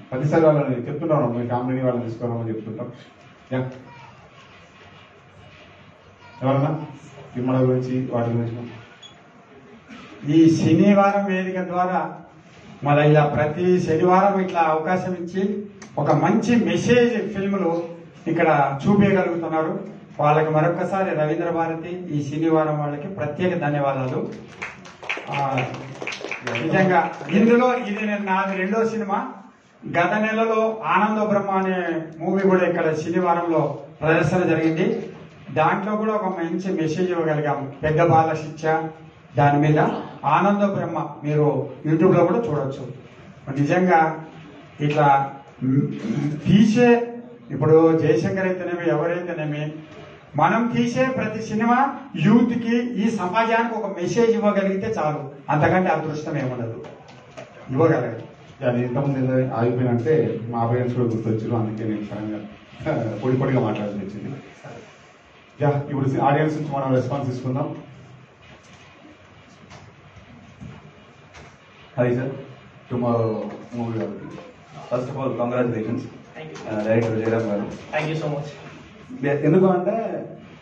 ప్రతిసారి వాళ్ళని చెప్తుంటాం, మీ ఫ్యామిలీని వాళ్ళని తీసుకోవాలని చెప్తుంటాం. ఎవరన్నా సినిమాల గురించి వాటి గురించి? ఈ శనివారం వేదిక ద్వారా మళ్ళీ ఇలా ప్రతి శనివారం ఇట్లా అవకాశం ఇచ్చి ఒక మంచి మెసేజ్ ఫిల్ములు ఇక్కడ చూపించగలుగుతున్నారు. వాళ్ళకి మరొకసారి రవీంద్ర భారతి, ఈ శనివారం వాళ్ళకి ప్రత్యేక ధన్యవాదాలు. నిజంగా ఇందులో ఇది నాది 2వ సినిమా. గత నెలలో ఆనంద బ్రహ్మ అనే మూవీ కూడా ఇక్కడ శనివారంలో ప్రదర్శన జరిగింది. దాంట్లో కూడా ఒక మంచి మెసేజ్ ఇవ్వగలిగాం. పెద్ద బాల శిక్ష దాని మీద ఆనంద బ్రహ్మ మీరు యూట్యూబ్ లో కూడా చూడొచ్చు. నిజంగా ఇట్లా తీసే ఇప్పుడు జయశంకర్ అయితేనేమి ఎవరైతేనేమి మనం తీసే ప్రతి సినిమా యూత్ కి ఈ సమాజానికి ఒక మెసేజ్ ఇవ్వగలిగితే చాలు, అంతకంటే అదృష్టం ఏముండదు. ఇవ్వగలగాలి. అది ఇంతకుముందు ఏదో ఆగిపోయినంటే మా పేరెంట్స్ కూడా గుర్తొచ్చారు, అందుకే నేను సడన్గా పొడిగా మాట్లాడాల్సి వచ్చింది. యా, ఇప్పుడు ఆడియన్స్ నుంచి మనం రెస్పాన్స్ తీసుకుందాం. Hi sir, tomorrow movie first of all congratulations director Jayaram garu. Thank you so much. ఎందుకు అంటే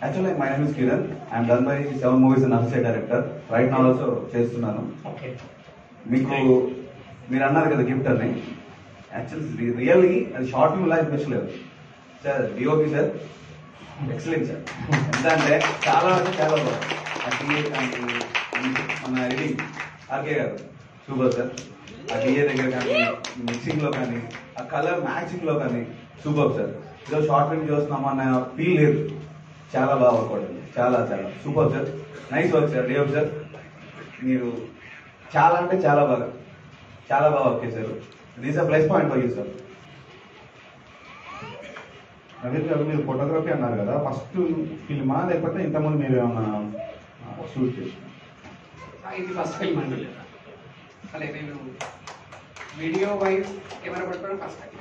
actually my name is Kiran, I'm done by 7 movies in assistant director. Right now also చేస్తున్నాను. ఓకే, మీకు మీరు అన్నారు కదా గిఫ్ట్ అని, యాక్చువల్లీ రియల్లీ అది short film లాగా అనిపించలేదు sir. DOP sir excellent sir. ఎంత అంటే చాలా అంటే చాలా బాగుంది. మన editing RK garu super sir. ఆ డిఏ దగ్గర కానీ మిక్సింగ్ లో కానీ ఆ కలర్ మ్యాచింగ్ లో కానీ సూపర్ సార్. ఏదో షార్ట్ ఫిల్మ్ చూస్తున్నాం అన్న ఫీల్ లేదు. చాలా బాగా వర్కౌట్ అండి, చాలా చాలా super sir. Nice work sir DOP sir. మీరు చాలా అంటే చాలా బాగా వర్క్ చేశారు. This a plus point for you sir. Naveen గారు, మీరు ఫోటోగ్రఫీ అన్నారు కదా, ఫస్ట్ ఫిల్మా లేకపోతే ఇంతకుముందు మీరు ఏమన్నా షూట్ చేసి? ఇది ఫస్ట్ ఫిల్మ్ అండి. అదే నేను వీడియో వైజ్ కెమెరా పట్టుకోవడం ఫస్ట్ టైం.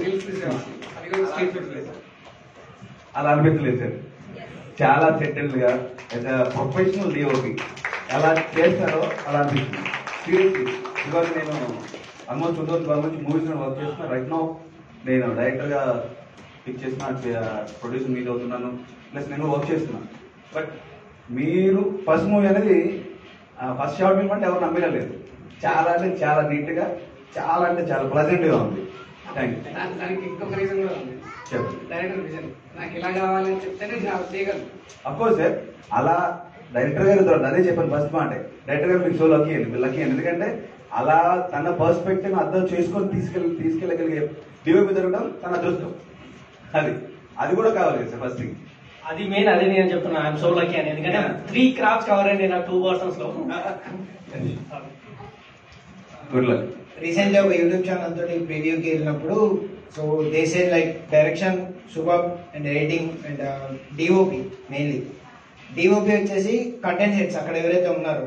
రీల్స్ తీసేవాడిని, అది కూడా స్ట్రీట్ ఫుడ్ లేదు. అలా అనిపించలేదు సార్. చాలా సెటిల్డ్ గా యాజ్ అ ప్రొఫెషనల్ డిఓపి ఎలా చేస్తారో అలా అనిపిస్తుంది సీరియస్లీ. బికాజ్ నేను ఆల్మోస్ట్ 2012 నుంచి మూవీస్ వర్క్ చేస్తున్నా. రైట్ నౌ నేను డైరెక్టర్ గా పిక్ చేసిన ప్రొడ్యూసర్ మీట్ అవుతున్నాను, ప్లస్ నేను వర్క్ చేస్తున్నాను. బట్ మీరు ఫస్ట్ మూవీ అనేది ఫస్ట్ షార్ట్ ఫిల్మ్ అంటే ఎవరు నమ్మిరలేదు. చాలా అంటే చాలా నీట్ గా, చాలా అంటే చాలా ప్లజెంట్ గా ఉంది. Thank you. దానికి ఇంకొక రీజన్ కూడా ఉంది. చెప్పండి. డైరెక్టర్ విజన్ నాకు ఇలా కావాలని చెప్తేనే నేను చేయగలను. అఫ్కోర్స్ సార్, అలా డైరెక్టర్ గారు అదే చెప్పాను ఫస్ట్ మాట. డైరెక్టర్ గారు మీకు సో లక్కీ అండి. ఎందుకంటే అలా తన పర్స్పెక్టివ్ అర్థం చేసుకొని తీసుకెళ్ళగలిగే డిఓపి దొరకడం తన అదృష్టం. అది కూడా కావాలి సార్ ఫస్ట్ థింగ్. అది మెయిన్, అదే నేను చెప్తున్నా ఐఎమ్ సో లక్కీ అని. ఎందుకంటే 3 క్రాఫ్ట్స్ కవర్ అయింది నా 2 పర్సన్స్ లో. Good luck. రీసెంట్ గా ఒక యూట్యూబ్ ఛానల్ తోటి ప్రివ్యూకి వెళ్ళినప్పుడు, so they said like direction super and editing and DOP mainly. DOP వచ్చేసి కంటెంట్ హెడ్స్ అక్కడ ఎవరైతే ఉన్నారో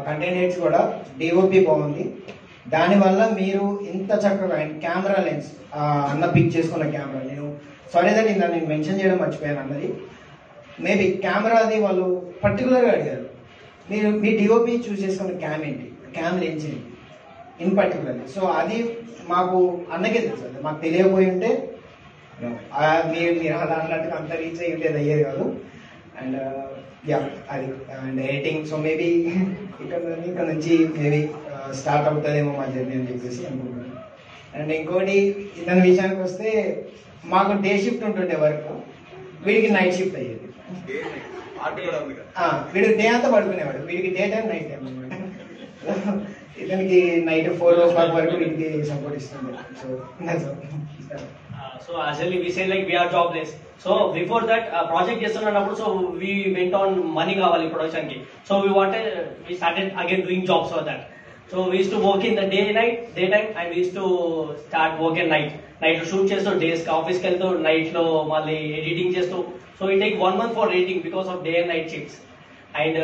కంటెంట్ హెడ్స్ కూడా డిఓపి బాగుంది. దానివల్ల మీరు ఇంత చక్కగా కెమెరా లెన్స్ అన్న పిక్ చేసుకున్న కెమెరా, నేను సారీ దట్ ఇందా నేను మెన్షన్ చేయడం మర్చిపోయాను అన్నది. మేబీ కెమెరాది వాళ్ళు పర్టికులర్గా అడిగారు, మీరు మీ డిఓపి చూస్ చేసుకున్న క్యామ్ ఏంటి, క్యామ్ లెన్స్ ఏంటి ఇన్ పర్టికులర్లీ. సో అది మాకు అన్నకే తెలుసు. అది మాకు తెలియకపోయి ఉంటే మీరు దాంట్లో అంత రీచ్ అయ్యి ఉంటే అది అయ్యేది కాదు. అండ్ యా, అది అండ్ ఎడిటింగ్. సో మేబీ ఇక్కడ నుంచి మేబీ స్టార్ట్ అవుతుందేమో మా జర్నీ అని చెప్పేసి అనుకుంటున్నాను. అండ్ ఇంకోటి ఇతని విషయానికి వస్తే, మాకు డే షిఫ్ట్ ఉంటుండే వర్క్, వీడికి నైట్ షిఫ్ట్ అయ్యేది. వీడికి డే అంతా పడుకునేవాడు, వీడికి డే టైం నైట్ టైం అనమాట. ఇతనికి నైట్ 4 o'clock వరకు వీడికి సపోర్ట్ ఇస్తుంది. So actually we say like we are jobless. So before that project చేస్తున్నప్పుడు so we went on money కావాలి ప్రొడక్షన్ కి. So we started again doing jobs for that. So we used to work in the daytime and we used to start work at night. Night లో shoot చేస్తూ days కి office కి వెళ్తూ night లో మళ్ళీ editing చేస్తూ. So it take 1 month for editing because of day and night shifts. And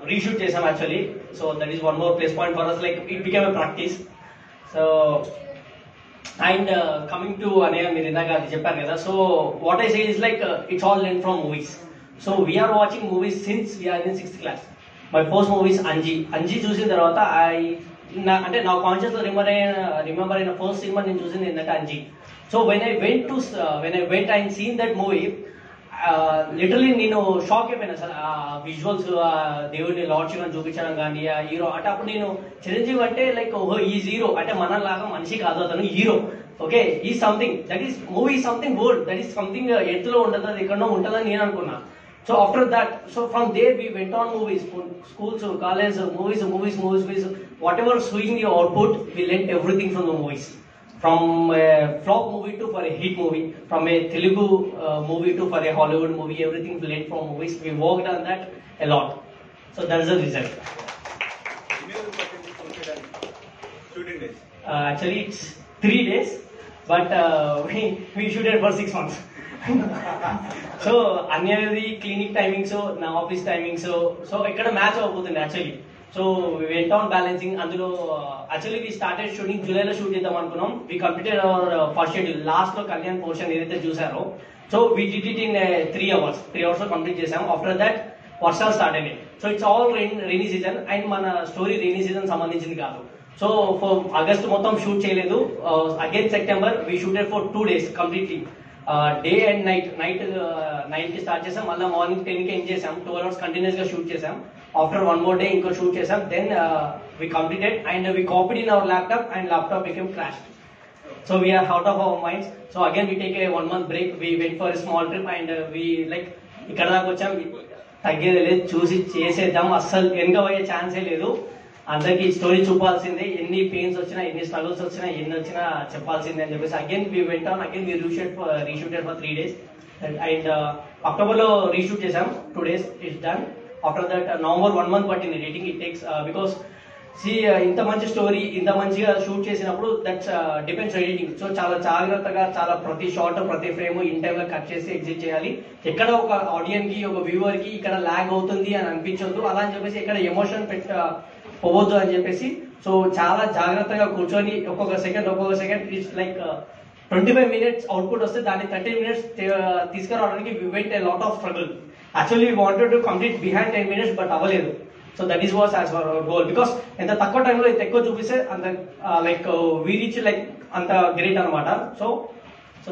reshoot చేసాం actually. So that is one more plus point for us, like it became a practice. So and coming to Anaya, మీరు ఇందాక అది చెప్పారు కదా. So what I say is like it's all learned from movies. So we are watching movies since we are in 6th class. My first movie is Anji చూసిన తర్వాత అంటే నా conscious లో రిమెంబర్ అయిన ఫస్ట్ సినిమా నేను చూసింది ఏంటంటే Anji. So when I went and seen that movie, literally నేను షాక్ అయిపోయినా సార్. ఆ విజువల్స్, దేవుడిని లార్డ్ శివన్ చూపించడం కానీ, ఆ హీరో అంటే అప్పుడు నేను చిరంజీవి అంటే లైక్ ఓహో ఈ హీరో అంటే మనలాగా మనిషి కాదు, అతను హీరో. ఓకే, ఈ something that is movie, something world that is something ఎత్తులో ఉంటుంది, అది ఎక్కడో ఉంటుందని నేను అనుకున్నా. So after that, so from there we went on movies, schools, college, movies, whatever swing the output, we learned everything from the movies. from a flop movie to for a hit movie, from a Telugu movie to for a Hollywood movie, everything blend from movies. We worked on that a lot. So that is the result. Shooting days. Actually, it's 3 days, but we shoot it for 6 months. So అన్ని అనేది clinic timings నా office timings so ఇక్కడ match అవ్వబోతుంది actually. So went on balancing అందులో actually we started shooting జూలైలో shoot చేద్దాం అనుకున్నాం. We completed our first schedule. Last లో కళ్యాణ్ పోర్షన్ ఏదైతే చూసారో so we did it in 3 hours లో కంప్లీట్ చేసాం. ఆఫ్టర్ దట్ వర్షాలు స్టార్ట్ అయినాయి. So it's all rainy season and మన స్టోరీ రైనీ సీజన్ సంబంధించింది కాదు. సో ఫర్ ఆగస్ట్ మొత్తం షూట్ చేయలేదు. Again September we shooted for 2 days completely. Day and night 9 కి స్టార్ట్ చేసాం, మళ్ళీ మార్నింగ్ 10 కి ఎండ్ చేసాం. 12 hours కంటిన్యూస్ గా షూట్ చేసాం. ఆఫ్టర్ 1 more day ఇంకో షూట్ చేసాం. Then we completed and we copied in our laptop and laptop became crashed. So we are out of our minds. So again we take a 1 month break. We went for small trip and we like ఇక్కడ దాకా వచ్చాం, తగ్గేది లేదు, చూసి చేసేద్దాం, అస్సలు వెనుక పోయే ఛాన్సే లేదు. అందరికి స్టోరీ చూపాల్సిందే, ఎన్ని పెయిన్స్ వచ్చినా ఎన్ని స్ట్రగుల్స్ వచ్చినా ఎన్ని వచ్చినా చెప్పాల్సిందే అని చెప్పేసి again we went on. Again we reshooted for 3 days and October లో రీషూట్ చేసాం. 2 days it's done. After that November 1 month పట్టింది ఎడిటింగ్. ఇట్ టేక్స్ బికాస్ ఇంత మంచి స్టోరీ ఇంత మంచిగా షూట్ చేసినప్పుడు దట్స్ డిపెండ్స్ ఎడిటింగ్. సో చాలా జాగ్రత్తగా చాలా ప్రతి షార్ట్ ప్రతి ఫ్రేమ్ ఇన్ టైమ్ లో కట్ చేసి ఎగ్జిట్ చేయాలి. ఎక్కడ ఒక ఆడియన్స్ కి ఒక వ్యూవర్ కి ఇక్కడ ల్యాగ్ అవుతుంది అని అనిపించొద్దు, అలా అని చెప్పేసి ఎక్కడ ఎమోషన్ పోవద్దు అని చెప్పేసి సో చాలా జాగ్రత్తగా కూర్చొని ఒక్కొక్క second it's like 25 minutes output వస్తే దాన్ని 30 minutes తీసుకురావడానికి we went a lot of struggle. Actually we wanted to complete behind 10 minutes but అవ్వలేదు. So that is was as our goal. Because ఎంత తక్కువ టైంలో ఎంత ఎక్కువ చూపిస్తే అంత లైక్ వీ రీచ్ లైక్ అంత గ్రేట్ అనమాట. So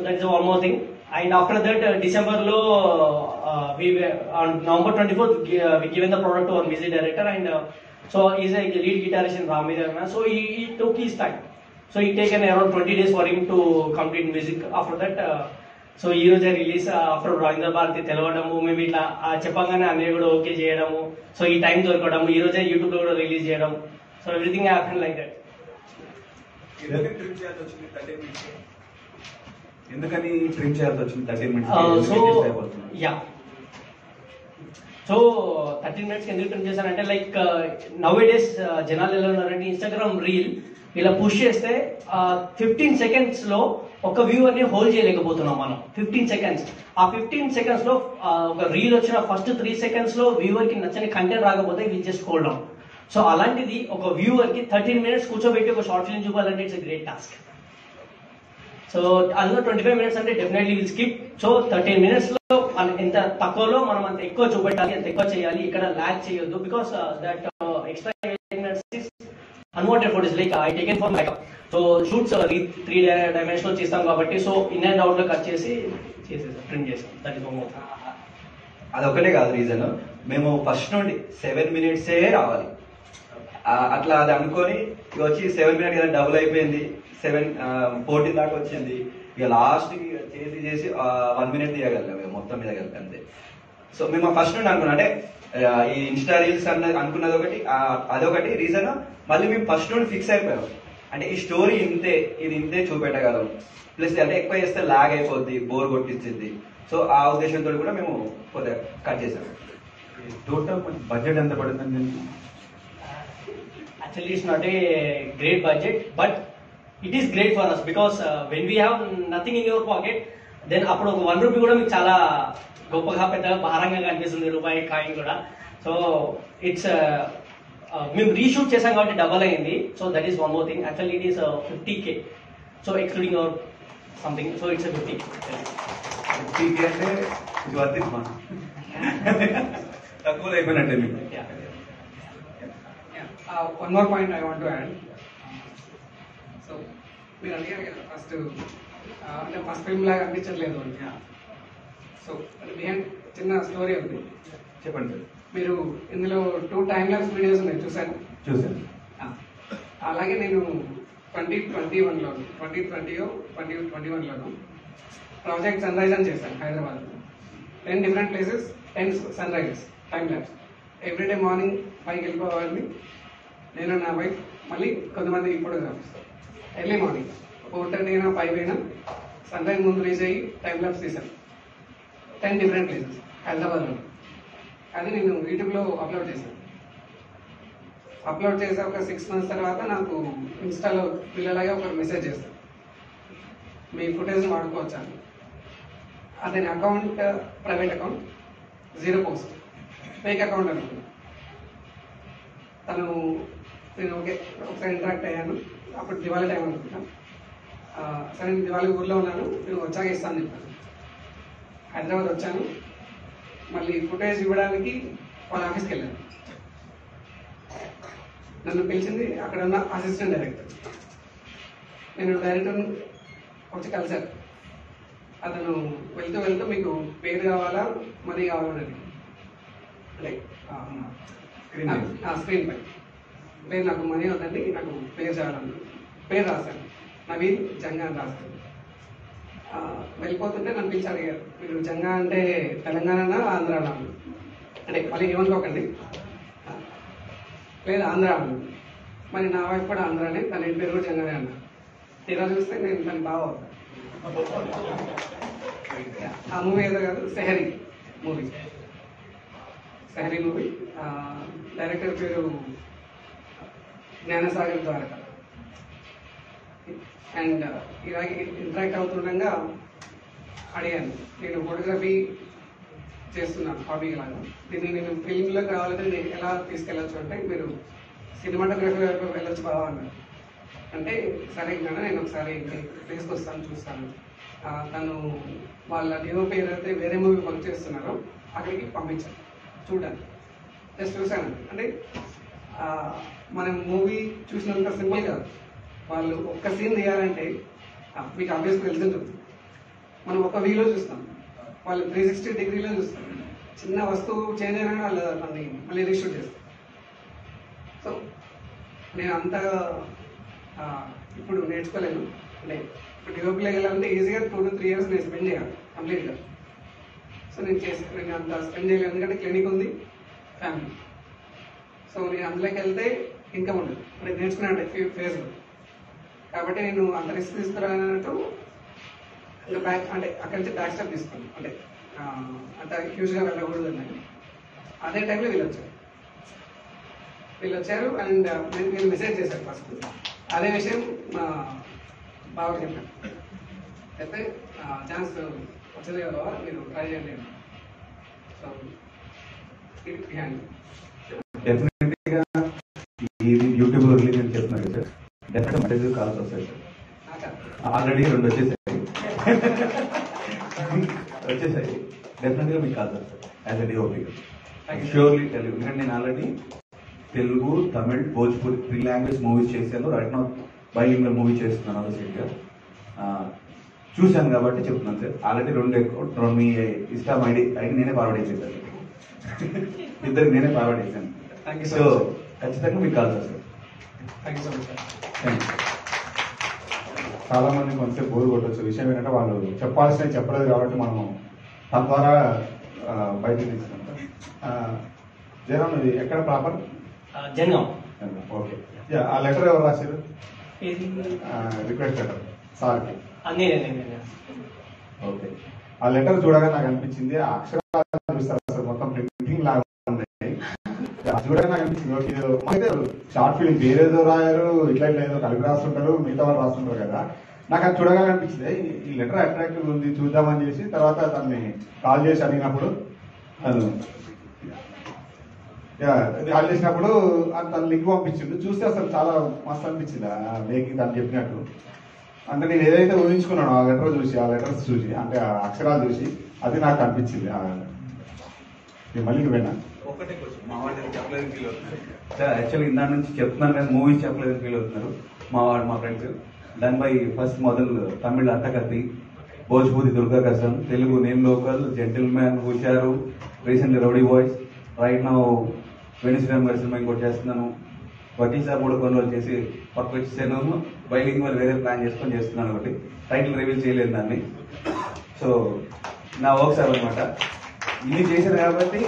that is one more thing. And after that December లో November 24th we given the product to our music director and so he's a lead guitarist in Rami Dharma. So he took his time. So he taken around 20 days for him to complete music. After that so ఈ రోజే release after Ravindra Bharati తెలవడము, మేము ఇట్లా చెప్పగానే అన్నయ్య కూడా okay చేయడము, so ఈ time దొరకడము, ఈ రోజే యూట్యూబ్ లో కూడా రిలీజ్ చేయడం. So everything happen like that. ఎందుకని ట్రిమ్ చేయాల్సి వచ్చింది 13 minutes? So yeah so 13 minutes ఎందుకు ట్రిమ్ చేశానంటే లైక్ నవ్ డేస్ జనాలు ఎలా ఉన్నారంటే ఇన్స్టాగ్రామ్ రీల్ ఇలా పుష్ చేస్తే 15 seconds లో ఒక వ్యూవర్ ని హోల్డ్ చేయలేకపోతున్నాం మనం. 15 seconds. ఆ 15 seconds లో ఒక రీల్ వచ్చిన ఫస్ట్ 3 seconds లో వ్యూవర్ కి నచ్చని కంటెంట్ రాకపోతే will just hold on. So అలాంటిది ఒక వ్యూవర్ కి 13 minutes కూర్చోబెట్టి ఒక షార్ట్ ఫిల్మ్ చూపాలంటే ఇట్స్ గ్రేట్ టాస్క్. సో అందులో 25 minutes అంటే definitely will skip. So 13 minutes లో ఎంత తక్కువలో మనం అంత ఎక్కువ చూపెట్టాలి, అంత ఎక్కువ చేయాలి, ఇక్కడ ల్యాగ్ చేయొద్దు. Because that extra unwanted photos like I taken for makeup. So shoots 3 dimensions చేస్తాం కాబట్టి సో ఇన్ అండ్ అవుట్ లో కట్ చేసి ప్రింట్ చేస్తాం. That is one more. అదొకటే కాదు రీజన్, మేము ఫస్ట్ నుండి 7 minutes రావాలి అట్లా అది అనుకొని వచ్చి 7 minutes కదా డబుల్ అయిపోయింది, 14 దాకా వచ్చింది. ఇక లాస్ట్ కి చేసి 1 minute తీయగలిగాం మొత్తం మీద కలిపి అంతే. సో మేము ఫస్ట్ నుండి అనుకున్నాం అంటే ఈ ఇన్స్టా రీల్స్ అనుకున్నది ఒకటి, అదొకటి రీజన్. మళ్ళీ మేము ఫస్ట్ నుండి ఫిక్స్ అయిపోయాం అంటే ఈ స్టోరీ ఇది ఇంతే చూపెట్టగలం, ప్లస్ అంటే ఎక్కువ చేస్తే లాగ్ అయిపోద్ది, బోర్ కొట్టించింది. సో ఆ ఉద్దేశంతో కూడా మేము కొద్దిగా కట్ చేసాం. టోటల్ బడ్జెట్ ఎంత పడుతుంది? Actually, it's not a great budget, but it is great for us because when we have nothing in your pocket, then అప్పుడు ఒక 1 rupee కూడా మీకు చాలా గొప్పగా పెద్దగా భారంగా కనిపిస్తుంది, రూపాయి కాయిన్ కూడా. సో ఇట్స్ మేము రీషూట్ చేసాం కాబట్టి డబల్ అయింది. So that is one more thing. Actually it is 50K. సో excluding our something. So it's 50K. 50K అంటే ఇది వర్త్ ఇట్ మన తక్కువ అయిపోయినట్టే మీకు. One more point I want to add. So మీరు అడిగారు కదా ఫస్ట్ అంటే ఫస్ట్ ఫిల్మ్ లాగా అనిపించట్లేదు అని. సో బిహైండ్ చిన్న స్టోరీ ఉంది, చెప్పండి సార్. మీరు ఇందులో 2 time lapse వీడియోస్ ఉన్నాయి చూసాను. అలాగే నేను 2021లోను ప్రాజెక్ట్ సన్ రైజ్ అని చేశాను Hyderabad. 10 different places, 10 sunrises time lapse. Everyday morning 5కి వెళ్ళిపోవాలి నేను, నా వైఫ్, మళ్ళీ కొంతమంది ఫోటోగ్రాఫర్స్ ఎర్లీ మార్నింగ్. 4:30 అయినా 5 అయినా సన్ రైజ్ ముందు రీచ్ అయ్యి టైం ల్యాబ్స్ తీశాను 10 డిఫరెంట్ ప్లేసెస్ హైదరాబాద్లో. అది నేను యూట్యూబ్లో అప్లోడ్ చేశాను. అప్లోడ్ చేసే ఒక 6 months తర్వాత నాకు ఇన్స్టాలో పిల్లలాగే ఒక మెసేజ్ చేశాను, మీ ఫుటేజ్ వాడుకోవచ్చా. అతని account private account, 0 post, fake account అనుకున్నాను. నేను ఒకసారి ఇంటరాక్ట్ అయ్యాను. అప్పుడు దివాళీ టైం అనుకుంటాను. సరే నేను దివాళీ ఊర్లో ఉన్నాను, నేను వచ్చాక ఇస్తాను చెప్పాను. హైదరాబాద్ వచ్చాను. మళ్ళీ ఫుటేజ్ ఇవ్వడానికి వాళ్ళ ఆఫీస్కి వెళ్ళాను. నన్ను పిలిచింది అక్కడ ఉన్న అసిస్టెంట్ డైరెక్టర్. నేను డైరెక్టర్ వచ్చి కలిశాను. అతను వెళ్తూ వెళ్తూ మీకు పేరు కావాలా మనీ కావాలని లైక్ స్క్రీన్ పై పేరు, నాకు మనీ అవుతుంది, నాకు పేరు చాలని పేరు రాశాను. నవీన్ జంగా అని రాశాను. వెళ్ళిపోతుంటే నన్ను పిలిచి అడిగారు, మీరు జంగా అంటే తెలంగాణ ఆంధ్రానా అంటే మళ్ళీ ఏమనుకోకండి, లేదు ఆంధ్ర అన్నాను. మరి నా వైఫ్ కూడా ఆంధ్రానే, తన ఇంటి పేరు కూడా జంగానే అన్నా. తీరా చూస్తే నేను తను బాగా అవుతాను. ఆ మూవీ ఏదో కాదు, Sehari movie. Sehari movie director పేరు జ్ఞానసాగర్ ద్వారక. అండ్ ఇలాగే ఇంటరాక్ట్ అవుతుండగా అడిగాను, నేను ఫోటోగ్రఫీ చేస్తున్నాను హాబీ లాగా, దీన్ని నేను ఫిల్మ్లోకి రావాలంటే నేను ఎలా తీసుకెళ్ళచ్చు అంటే మీరు సినిమాటోగ్రఫీ వైపు వెళ్ళొచ్చు బాగా అన్నారు. అంటే సరే కదా నేను ఒకసారి ప్లేస్కి వస్తాను చూస్తాను. తను వాళ్ళ డిఓపి ఏదైతే వేరే మూవీ వర్క్ చేస్తున్నారో అక్కడికి పంపించాను చూడడానికి. జస్ట్ చూశాను. అంటే మనం మూవీ చూసినంత సింపుల్ కాదు. వాళ్ళు ఒక్క సీన్ తీయాలంటే మీకు ఆబ్వియస్గా తెలిసింటుంది, మనం ఒక వీలో చూస్తాం, వాళ్ళు 360 degrees చూస్తాం. చిన్న వస్తువు చేంజ్ అయినా వాళ్ళు దాన్ని మళ్ళీ రీషూట్ చేస్తాం. సో నేను అంతగా ఇప్పుడు నేర్చుకోలేను. అంటే ఇప్పుడు డిఓపీలోకి వెళ్ళాలంటే ఈజీగా 2 to 3 years నేను స్పెండ్ చేయాలి కంప్లీట్గా. సో నేను అంత స్పెండ్ చేయలేదు, ఎందుకంటే క్లినిక్ ఉంది, ఫ్యామిలీ. సో నేను అందులోకి వెళ్తే ఇన్కమ్ ఉండదు, అంటే నేర్చుకునే ఫేజ్లో. కాబట్టి నేను అంత రిస్క్ తీసుకురానట్టు ఇంకా బ్యాక్ అంటే అక్కడి నుంచి బ్యాక్ స్టెప్ తీసుకున్నాను. అంటే అంత హ్యూజ్గా వెళ్ళకూడదు అన్నది. అదే టైంలో వీళ్ళు వచ్చారు అండ్ నేను మెసేజ్ చేశాను ఫస్ట్. అదే విషయం మా బాగా చెప్పాను, అయితే ఛాన్స్ వచ్చేది కదా మీరు ట్రై చేయండి. సో డెఫినెట్గా ఇది యూట్యూబ్లో రిలీజ్ అని చెప్తున్నారు సార్. డెఫినెట్గా మెసేజ్ కాల్స్ వస్తాయి సార్. ఆల్రెడీ 2 వచ్చేసాయి. డెఫినెట్గా మీకు కాల్స్ వస్తాయి యాజ్ ఎ డిఓపీ. ష్యూర్లీ తెలుగు, ఎందుకంటే నేను already Telugu, Tamil, Bhojpuri 3 language movies చేశాను. రైట్ నౌ బైలింగ్వల్ మూవీ చేస్తున్నాను అసోసియేట్గా. చూశాను కాబట్టి చెప్తున్నాను సార్. ఆల్రెడీ 2 మీ ఇన్స్టా ఐడి నేనే ఫార్వర్డ్ చేసేసాను. ఇద్దరికి నేనే ఫార్వర్డ్ చేశాను. సో ఖచ్చితంగా మీకు call sir. Thank you so much sir. Thank you. చాలా మంది కొంచెం బోర్ కొట్టవచ్చు. విషయం ఏంటంటే వాళ్ళు చెప్పాల్సినవి చెప్పలేదు కాబట్టి మనం తన ద్వారా బయటకు తీసుకుంటాం. జనం ఇది ఎక్కడ ప్రాపర్? జనగాం. ఓకే. ఆ లెటర్ ఎవరు రాశారు? రిక్వెస్ట్ లెటర్ సార్కి. ఓకే. ఆ లెటర్ చూడగా నాకు అనిపించింది, ఆ అక్షరాలు చూస్తారు సార్ మొత్తం ప్రింటింగ్ లాగా ఉన్నాయి. చూడగా నాకు అనిపించింది ఓకే అయితే షార్ట్ ఫిల్మ్ వేరేదో రాయారు, ఇట్లా ఇట్లా ఏదో కలిపి రాస్తుంటారు, మిగతా వాళ్ళు రాస్తుంటారు కదా. నాకు అది చూడగా అనిపించింది ఈ లెటర్ అట్రాక్టివ్ ఉంది చూద్దామని చేసి తర్వాత తనని కాల్ చేసి అడిగినప్పుడు కాల్ చేసినప్పుడు తన లింక్ పంపించిండు. చూస్తే అసలు చాలా మస్తు అనిపించింది ఆ మేకింగ్ తను చెప్పినట్టు. అంటే నేను ఏదైతే ఊహించుకున్నాను ఆ లెటర్ చూసి, ఆ లెటర్స్ చూసి, అంటే ఆ అక్షరాలు చూసి అది నాకు అనిపించింది. మళ్ళీ నువ్వేనా? ఒకటే క్వశ్చన్, మా వాడు చెప్పలేదని ఫీల్ అవుతున్నారు సార్. యాక్చువల్లీ ఇందా నుంచి చెప్తున్నాను కానీ మూవీస్ చెప్పలేదని ఫీల్ అవుతున్నారు మా ఫ్రెండ్స్. దానిపై ఫస్ట్ మొదలు Tamil అట్టకత్తి, Bhojpuri Durga Kasam, Telugu Nenu local, gentleman, Husharu, recently rowdy boys, right now వెనిశ్రామ్ గారి సినిమా ఇంకోటి చేస్తున్నాను. వకీల్ సాబ్ కూడా కొన్ని రోజులు చేసి పక్కకు వచ్చేసాను. బైలింగ్వల్ వేరే ప్లాన్ చేసుకొని చేస్తున్నాను. ఒకటి టైటిల్ రివీల్ చేయలేదు దాన్ని. సో నా వర్క్స్ అనమాట ఇన్ని చేశాను కాబట్టి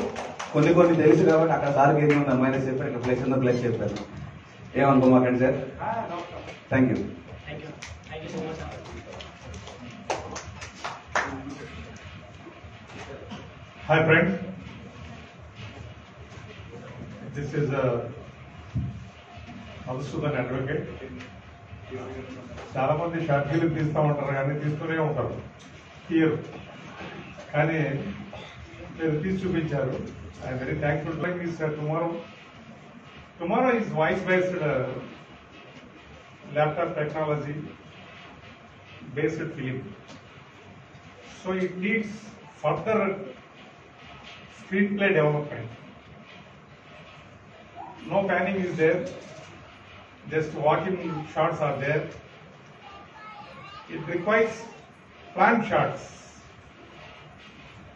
కొన్ని తెలుసు కాబట్టి అక్కడ సార్కి ఏది ఉంది అమ్మాయినా చెప్పారు, ఇక్కడ ప్లేస్ ఉందో ప్లేస్ చెప్పారు. ఏమనుకోమాకండి sir. Thank you. Thank you so much. Hi friends, this is Madhusudan advocate. చాలా మంది షార్ట్ ఫిలిం తీస్తూ ఉంటారు కానీ తీస్తూనే ఉంటారు తీయరు, కానీ మీరు తీసి చూపించారు. I'm very thankful. Tomorrow is voice based laptop technology based film. So it needs further screenplay development. No panning is there, just walking shots are there. It requires planned shots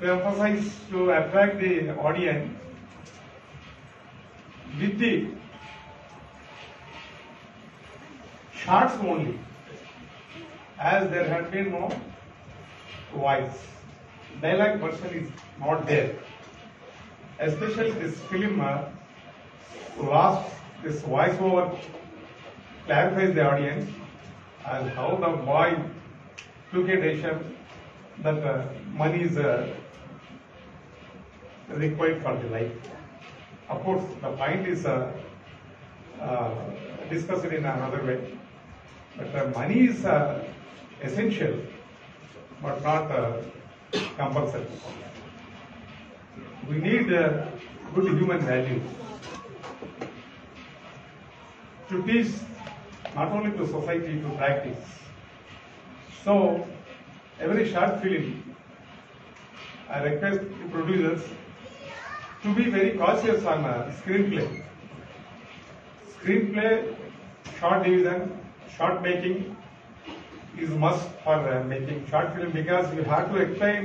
to emphasize, to attract the audience with the shots only, as there had been no voice. Dialogue version is not there. Especially this film lost this voiceover clarifies the audience as how the boy took a decision that money is required for the life. Of course, the point is discussed in another way, but money is essential, but not compulsory. We need good human values to teach not only to society, to practice. So, every short film, I request the producers to be very cautious on screenplay. Screenplay, short division, short making is must for making short film, because you have to explain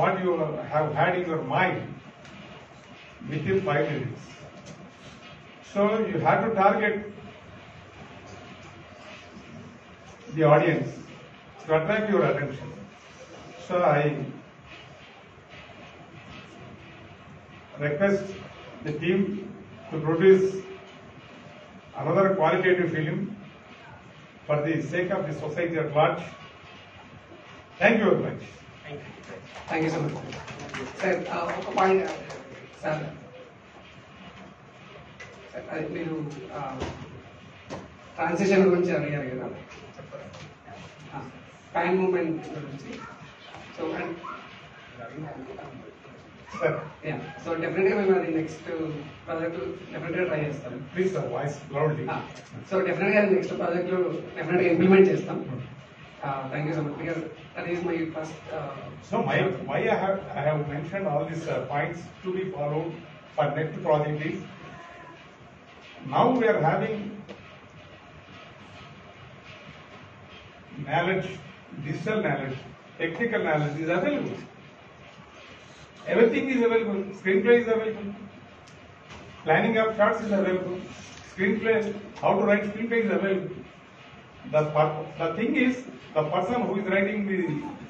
what you have had in your mind within 5 minutes. So you have to target the audience to attract your attention. So I request the team to produce another qualitative film for the sake of the society at large. Thank you very much. Thank you so much sir. ఒక point sir, అది మీరు transition గురించి అడిగారు కదా, pan moment గురించి. So Sir, so డెఫినెట్గా మేము అది నెక్స్ట్ ప్రాజెక్ట్ డెఫినెట్గా ట్రై చేస్తాం. please sir, voice loudly. So డెఫినెట్గా నెక్స్ట్ ప్రాజెక్ట్లో డెఫినెట్గా ఇంప్లిమెంట్ చేస్తాం. Thank you so much, because that is my first. So why I have mentioned all these points to be followed for next project is, now we are having knowledge, digital knowledge, technical knowledge is available. Everything is available. Screenplay is available. Planning of shots is available. Screenplay, how to write screenplay is available. The thing is, the person who is writing the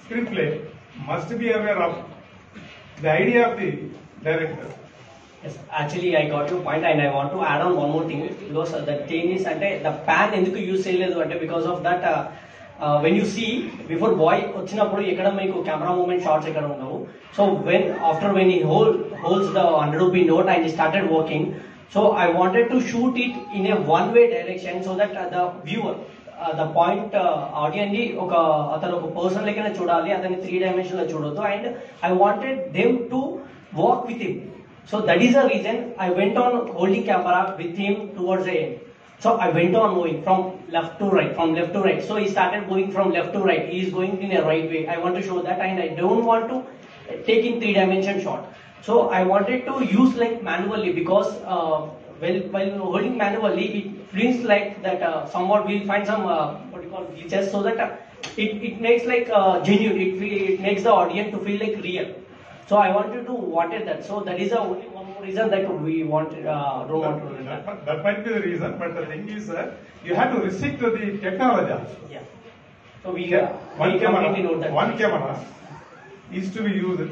screenplay must be aware of the idea of the director. Yes, actually I got your point and I want to add on one more thing, because the thing is అంటే the pan ఎందుకు use చేయలేదు అంటే because of that when you see before boy వచ్చినప్పుడు ఎక్కడ మీకు camera moment shots ఎక్కడ ఉండవు. So when he holds the 100 rupee note and he started working, so I wanted to shoot it in a one way direction so that the viewer the point audience ని అతను ఒక person లెక్కనే చూడాలి, అతన్ని 3 dimension లో చూడొద్దు. And I wanted them to walk with him. So that is the reason I went on holding camera with him towards the end. So I went on moving from left to right. So he started moving from left to right. He is going in a right way. I want to show that, and I don't want to take in 3 dimension shot. So I wanted to use like manually, because while holding manually, it feels like that somewhat we'll find some what you call glitches, so that it makes like genuine. It makes the audience to feel like real. So I wanted that. So that is the only one more reason that we don't want to do that. That might be the reason, but the thing is, you have to restrict to the technology also. Yeah. So we One know that. one camera is to be used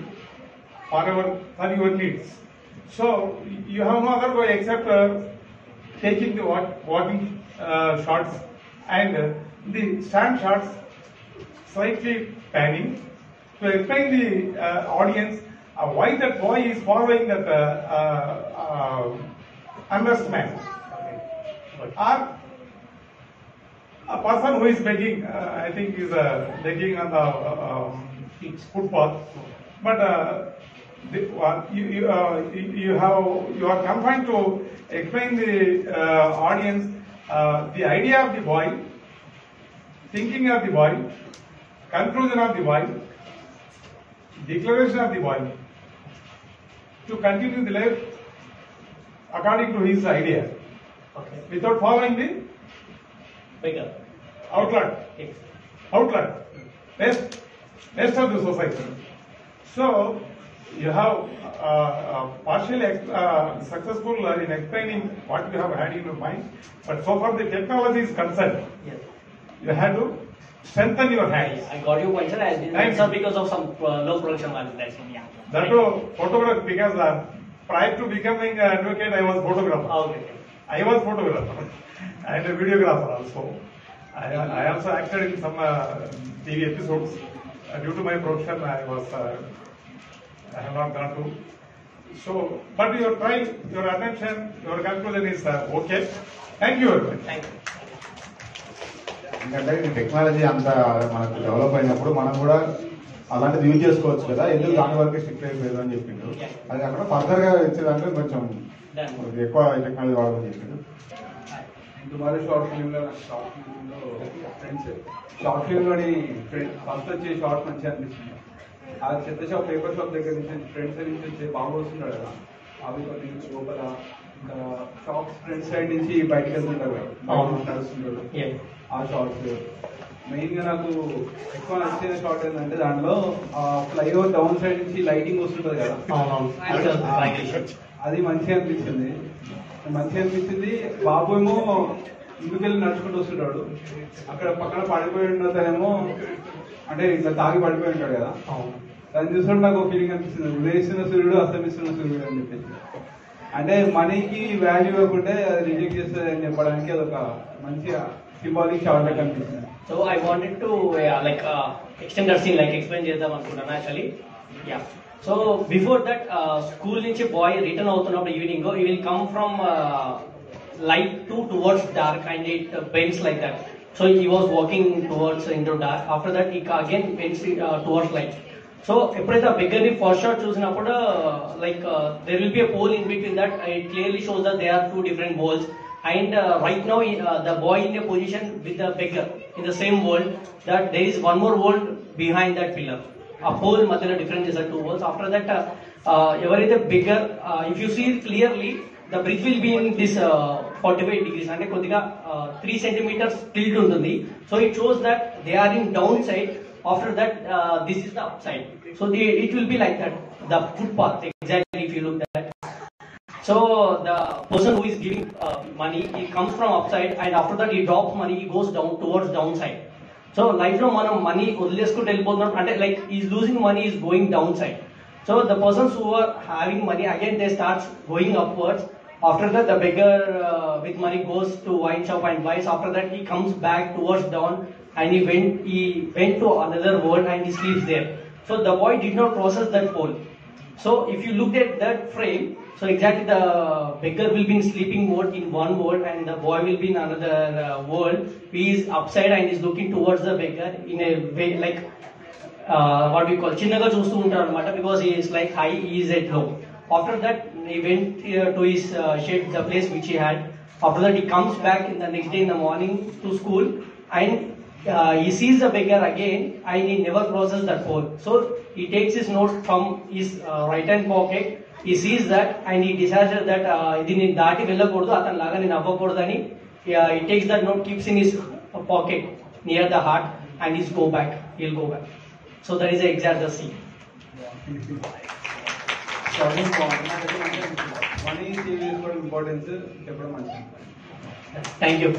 for your needs. So you have no other way except taking the walking shots and the stand shots slightly panning to explain the audience why that boy is following that unrest man, or a person who is begging. I think is begging on the footpath, but you are confined to explain the audience the idea of the boy, thinking of the boy, conclusion of the boy, declaration of the boy, to continue the life according to his idea, Okay. without following the Bigger. outlet, Yes. rest of the society. So you have partially successful in explaining what you have had in your mind, but so far the technology is concerned, Yes. you have to strengthen your hands. I got your point, sir. I didn't Thank answer you. because of some low production value. That's it. Yeah. That too, photograph, because prior to becoming an advocate, I was photographer. Okay. I was photographer and a videographer also. I also acted in some TV episodes. Due to my profession, I have not gone to. So, but your time, your attention, your conclusion is okay. Thank you very much. Thank you. ఎందుకంటే ఈ technology అంతా మనకు develop అయినప్పుడు మనం కూడా అలాంటిది use చేసుకోవచ్చు కదా, ఎందుకు దాని వరకే స్ట్రిక్ట్ అయిపోయేది అని చెప్పిండు. అది అక్కడ ఫర్దర్ గా ఇచ్చేదాంట్లో కొంచెం ఎక్కువ టెక్నాలజీ వాడమని చెప్పిండు. టుమారో షార్ట్ ఫిల్మ్ లో ఫ్రెండ్స్ షార్ట్ ఫిల్మ్ లోని ఫస్ట్ వచ్చే షార్ట్ మంచిగా అనిపిస్తుంది. ఆ చెత్త షాప్ పేపర్ షాప్ దగ్గర నుంచి ఫ్రంట్ సైడ్ నుంచి వచ్చే బాగా వస్తున్నాడు కదా, అవి కొన్ని లోపల ఇంకా షాప్స్ ఫ్రంట్ సైడ్ నుంచి బయటకు వెళ్తుంటారు కదా, నడుస్తుంటారు Yeah. ఆ షార్ట్స్. మెయిన్ గా నాకు ఎక్కువ నచ్చిన షార్ట్ ఏంటంటే దాంట్లో ఫ్లైఓవర్ డౌన్ సైడ్ నుంచి లైటింగ్ వస్తుంటది కదా, అది మంచిగా అనిపించింది. బాబు ఏమో ఇందుకెళ్ళి నడుచుకుంటూ వస్తుంటాడు, అక్కడ పక్కన పడిపోయి ఉన్నతనేమో అంటే ఇట్లా తాగి పడిపోయి ఉంటాడు కదా, దాన్ని చూస్తుంటే నాకు ఒక ఫీలింగ్ అనిపిస్తుంది, ఉదయిస్తున్న సూర్యుడు అస్తమిస్తున్న సూర్యుడు అని చెప్పేసి. అంటే మనీకి వాల్యూ ఇవ్వకుంటే అది రిజెక్ట్ చేస్తుంది అని చెప్పడానికి అదొక మంచిగా సింబాలిక్ షార్ట్ లాగా అనిపిస్తుంది. So I wanted to extend that scene, like explain చేద్దాం అనుకుంటున్నా actually. Yeah. So before that, school నుంచి boy రిటర్న్ అవుతున్నప్పుడు evening he will come from light towards dark and it bends like that. So he was walking towards into dark. After that he again bends towards light. So ఎప్పుడైతే ఆ bigger ని first shot చూసినప్పుడు there will be a pole in between that. It clearly shows that there are two different poles. And right now the boy in a position with the beggar in the same world, that there is one more world behind that pillar. A pole madhyalo difference is the two worlds. After that ఎవరైతే beggar, if you see clearly the bridge will be in this 45 degrees అంటే కొద్దిగా 3 centimeters tilt ఉంటుంది. So it shows that they are in downside. After that this is the upside. So it will be like that, the footpath exactly if you look at that. So the person who is giving money, he comes from upside, and after that he drops money, he goes down towards downside. So life lo manam money వదిలేసుకుంటూ వెళ్ళిపోతున్నాం అంటే like he is losing money, is going downside. So the persons who are having money again they start going upwards. After that the beggar with money goes to wine shop and buys. After that he comes back towards down and he went to another world and he sleeps there. So the boy did not process that pole. So if you look at that frame, so exactly the beggar will be in sleeping mode in one world and the boy will be in another world. He is upside and is looking towards the beggar in a way like what we call chinnaga chustu untaru anamata, because he is like high, he is at low. After that he went to his shed, the place which he had. After that he comes back in the next day in the morning to school and he sees the beggar again and he never crosses that pole. So he takes his note from his right hand pocket. He sees that and he decides that ఇది నేను దాటి వెళ్ళకూడదు, అతని లాగా నేను అవ్వకూడదు అని he takes that note, keeps in his pocket near the heart and he'll go back. So that is the exact scene. Money save చేసుకోవడం ఇంపార్టెన్స్ చెప్పడం మంచిది.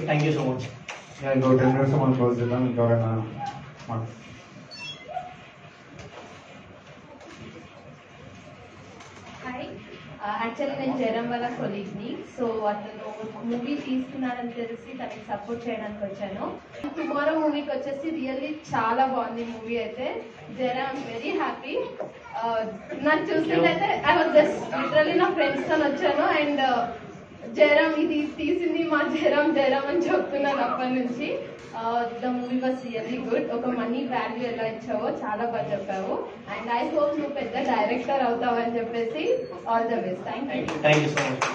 Thank you so much. ఇంకో 10 minutes మనం క్లోజ్ చేద్దాం. ఇంకెవరైనా Hi, యాక్చువల్లీ నేను జయరాం వాళ్ళ కొలీగ్ని. So అతను మూవీ తీస్తున్నాడని తెలిసి తనకి సపోర్ట్ చేయడానికి వచ్చాను. టుమారో మూవీకి వచ్చేసి రియల్లీ చాలా బాగుంది మూవీ అయితే. Jayaram very happy. నాకు చూసినట్టయితే ఐ వాజ్ జస్ట్ లిటరల్లీ నా ఫ్రెండ్స్ తో వచ్చాను. అండ్ జయరాం ఇది తీసింది మా జయరాం అని చెప్తున్నాను అప్పటి నుంచి. The movie was really good. ఒక మనీ వాల్యూ ఎలా ఇచ్చావో చాలా బాగా చెప్పావు. అండ్ ఐ హోప్ నువ్వు పెద్ద డైరెక్టర్ అవుతావు అని చెప్పేసి all the best. Thank you so much.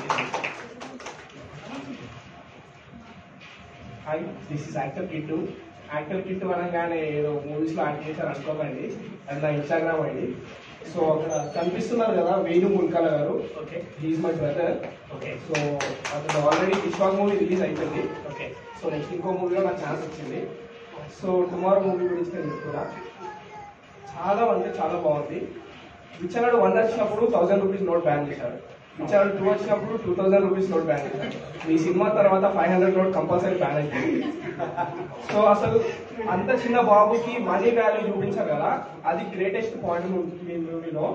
Hi, this is actor Kittu. Actor Kittu అనగానే ఏదో మూవీస్ లో యాక్ట్ చేశారు అనుకోకండి, అది నా ఇన్స్టాగ్రామ్ ఐడి. సో అక్కడ కనిపిస్తున్నారు కదా Venu Mulkala garu. Okay, he is my brother. Okay, so అతను ఆల్రెడీ పిష్వాక్ మూవీ రిలీజ్ అయిపోయింది. ఓకే, సో నెక్స్ట్ ఇంకో మూవీలో నాకు ఛాన్స్ వచ్చింది. సో టుమారో మూవీ గురించి నేను చెప్తున్నా. చాలా అంటే చాలా బాగుంది. విచ్చనాడు 1 వచ్చినప్పుడు 1000 రూపీస్ నోట్ బ్యాన్ చేశారు. విచ్చనాడు 2 వచ్చినప్పుడు 2000 రూపీస్ నోట్ బ్యాన్ చేశారు. మీ సినిమా తర్వాత 500 నోట్ కంపల్సరీ బ్యాన్ అయిపోయింది. సో అసలు అంత చిన్న బాబుకి మనీ వాల్యూ చూపించారు కదా, అది గ్రేటెస్ట్ పాయింట్ మీ మూవీలో.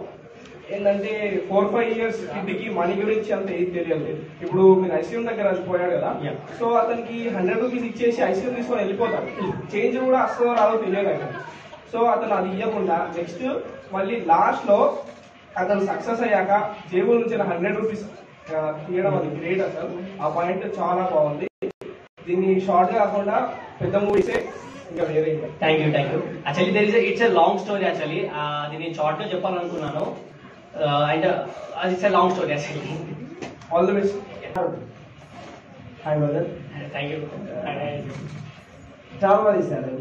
ఏంటంటే 4-5 years కిడ్కి మనీ గురించి అంత ఏది తెలియదు. ఇప్పుడు మీరు ఐసీఎం దగ్గర పోయాడు కదా, సో అతనికి 100 రూపీస్ ఇచ్చేసి ఐసీఎం తీసుకొని వెళ్ళిపోతాడు. చేంజ్ కూడా వస్తుందో రాదో తెలియదు అతను. సో అతను అది ఇవ్వకుండా నెక్స్ట్ మళ్ళీ లాస్ట్ లో అతను సక్సెస్ అయ్యాక జేబుల నుంచి 100 రూపీస్ తీయడం, అది గ్రేట్ అసలు. ఆ పాయింట్ చాలా బాగుంది. దీన్ని షార్ట్ కాకుండా పెద్ద మూవీసే ఇంకా వేరే. Thank you. Actually it's a long story. Actually అది నేను షార్ట్ గా చెప్పాలనుకున్నాను. అండ్ అది it's a long story actually. All the best. Hi brother. Thank you. చాలా బాగా తీశారు.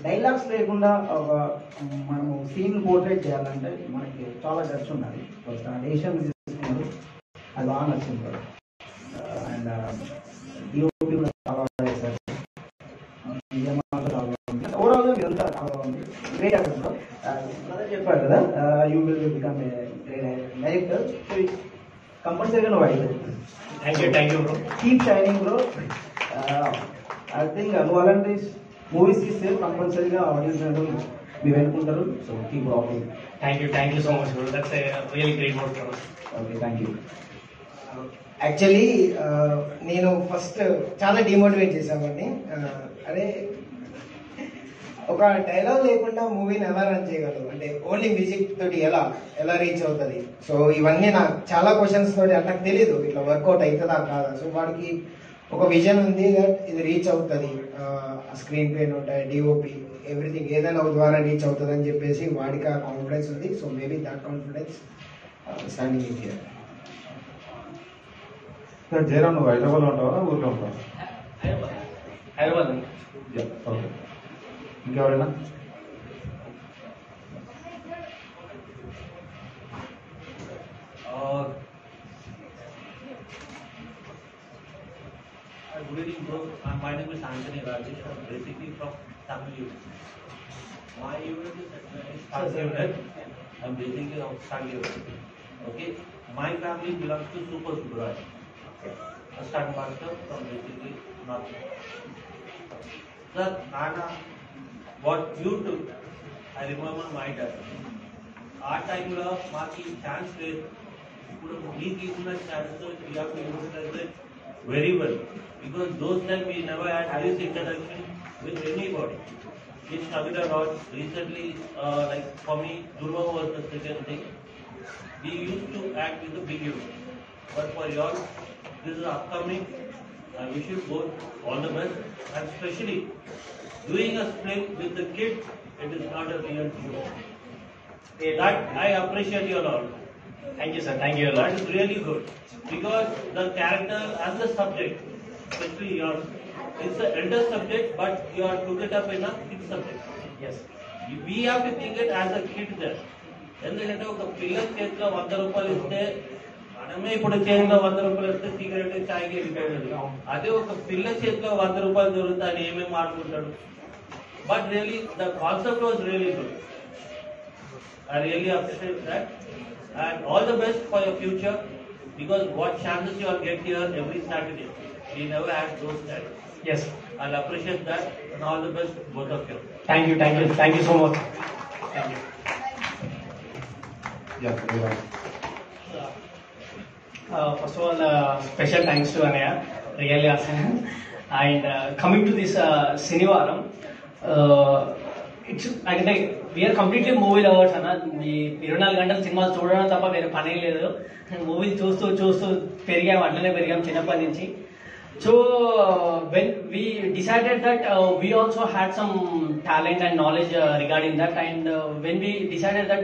డైలాగ్స్ లేకుండా ఒక మనము సీన్ పోర్ట్రేట్ చేయాలంటే మనకి చాలా ఖర్చు ఉండాలి. డెసిషన్ తీసుకున్నారు, అది బాగా నచ్చింది బ్రదర్. అండ్ డిఓపి కూడా చాలా బాగా చేశారు. ఓవరాల్ గా మీరంతా చాలా బాగుంది. Great actor bro. చెప్పారు కదా, you will become a great director. So కంపల్సరీగా నువ్వు అడిగారు. Thank you bro. Keep shining bro. I think నువ్వు అలాంటి మూవీస్ తీస్తే కంపల్సరీగా ఆడియన్స్ మీ వెనుకుంటారు. So keep rocking. Thank you so much bro. That's a really great work for us. Okay, thank you. Actually నేను ఫస్ట్ చాలా డిమోటివేట్ చేశామండి. అరే ఒక డైలాగ్ లేకుండా మూవీని ఎలా రన్ చేయగలరు, అంటే ఓన్లీ మ్యూజిక్ తోటి ఎలా రీచ్ అవుతుంది. సో ఇవన్నీ నాకు చాలా క్వశ్చన్స్ తోటి నాకు తెలీదు ఇట్లా వర్కౌట్ అవుతుందా కాదా. సో వాడికి ఒక విజన్ ఉంది దట్ ఇది రీచ్ అవుతుంది, స్క్రీన్ ప్లే ఉంటాయి, డిఓపి ఎవ్రీథింగ్ ఏదైనా ఒక ద్వారా రీచ్ అవుతుంది అని చెప్పేసి వాడికి ఆ కాన్ఫిడెన్స్ ఉంది. So maybe that confidence standing in here. Jayaram, నువ్వు హైదరాబాద్లో ఉంటావా ఊర్లో ఉంటావా? హైదరాబాద్. ఓకే, ఇంకెవరైనా? Good evening, bro. My name is Anthony Rajesh. I'm basically from Tamil unit. My unit is Shanti unit. I'm basically of Shanti unit. Okay. My family belongs to Super Subraj. A stunt master from basically North. Sir, Nana, what you took, I remember my dad. Our time lo maki chance లేదు. ఇప్పుడు మీకు ఇచ్చిన chance you have to utilize it very well, because those times we never had this introduction with anybody. We struggled a lot. Recently, like for me, Durva was the second thing. We used to act with the big unit, but for y'all, this is upcoming. I wish you both all the best, and especially doing a split with the kids. It is not a real show. That I appreciate you all. Thank you, sir. Thank you a lot. That is really good, because the character and the subject, especially yours, it's an elder subject, but you are took it up in a kid subject. Yes. We have to think it as a kid there. ఎందుకంటే ఒక పిల్లల చేతిలో 100 రూపాయలు ఇస్తే మనమే ఇప్పుడు చేతిలో 100 రూపాయలు ఇస్తే సిగరెట్ చాయ్కి వెళ్ళిపోయాడు. అదే ఒక పిల్ల చేతిలో 100 రూపాయలు దొరుకుతా అని ఏమేమి ఆడుకుంటాడు. But really the concept was really good. I really appreciate that. And all the best for your future, because what chances you all get here every Saturday. We never had those chances. Yes. I'll appreciate that, and all the best both of you. Thank you so much. Thank you. Yeah, First of all, special thanks to Anaya, really awesome. And coming to this Sinivaram, it's like we are completely movie lovers అన్న. ఈ 24 గంటల సినిమాలు చూడడం తప్ప వేరే పనే లేదు. Movie చూస్తూ చూస్తూ పెరిగాం, అట్లనే పెరిగాం చిన్నప్పటి నుంచి. So when we decided that we also had some talent and knowledge regarding that, and when we decided that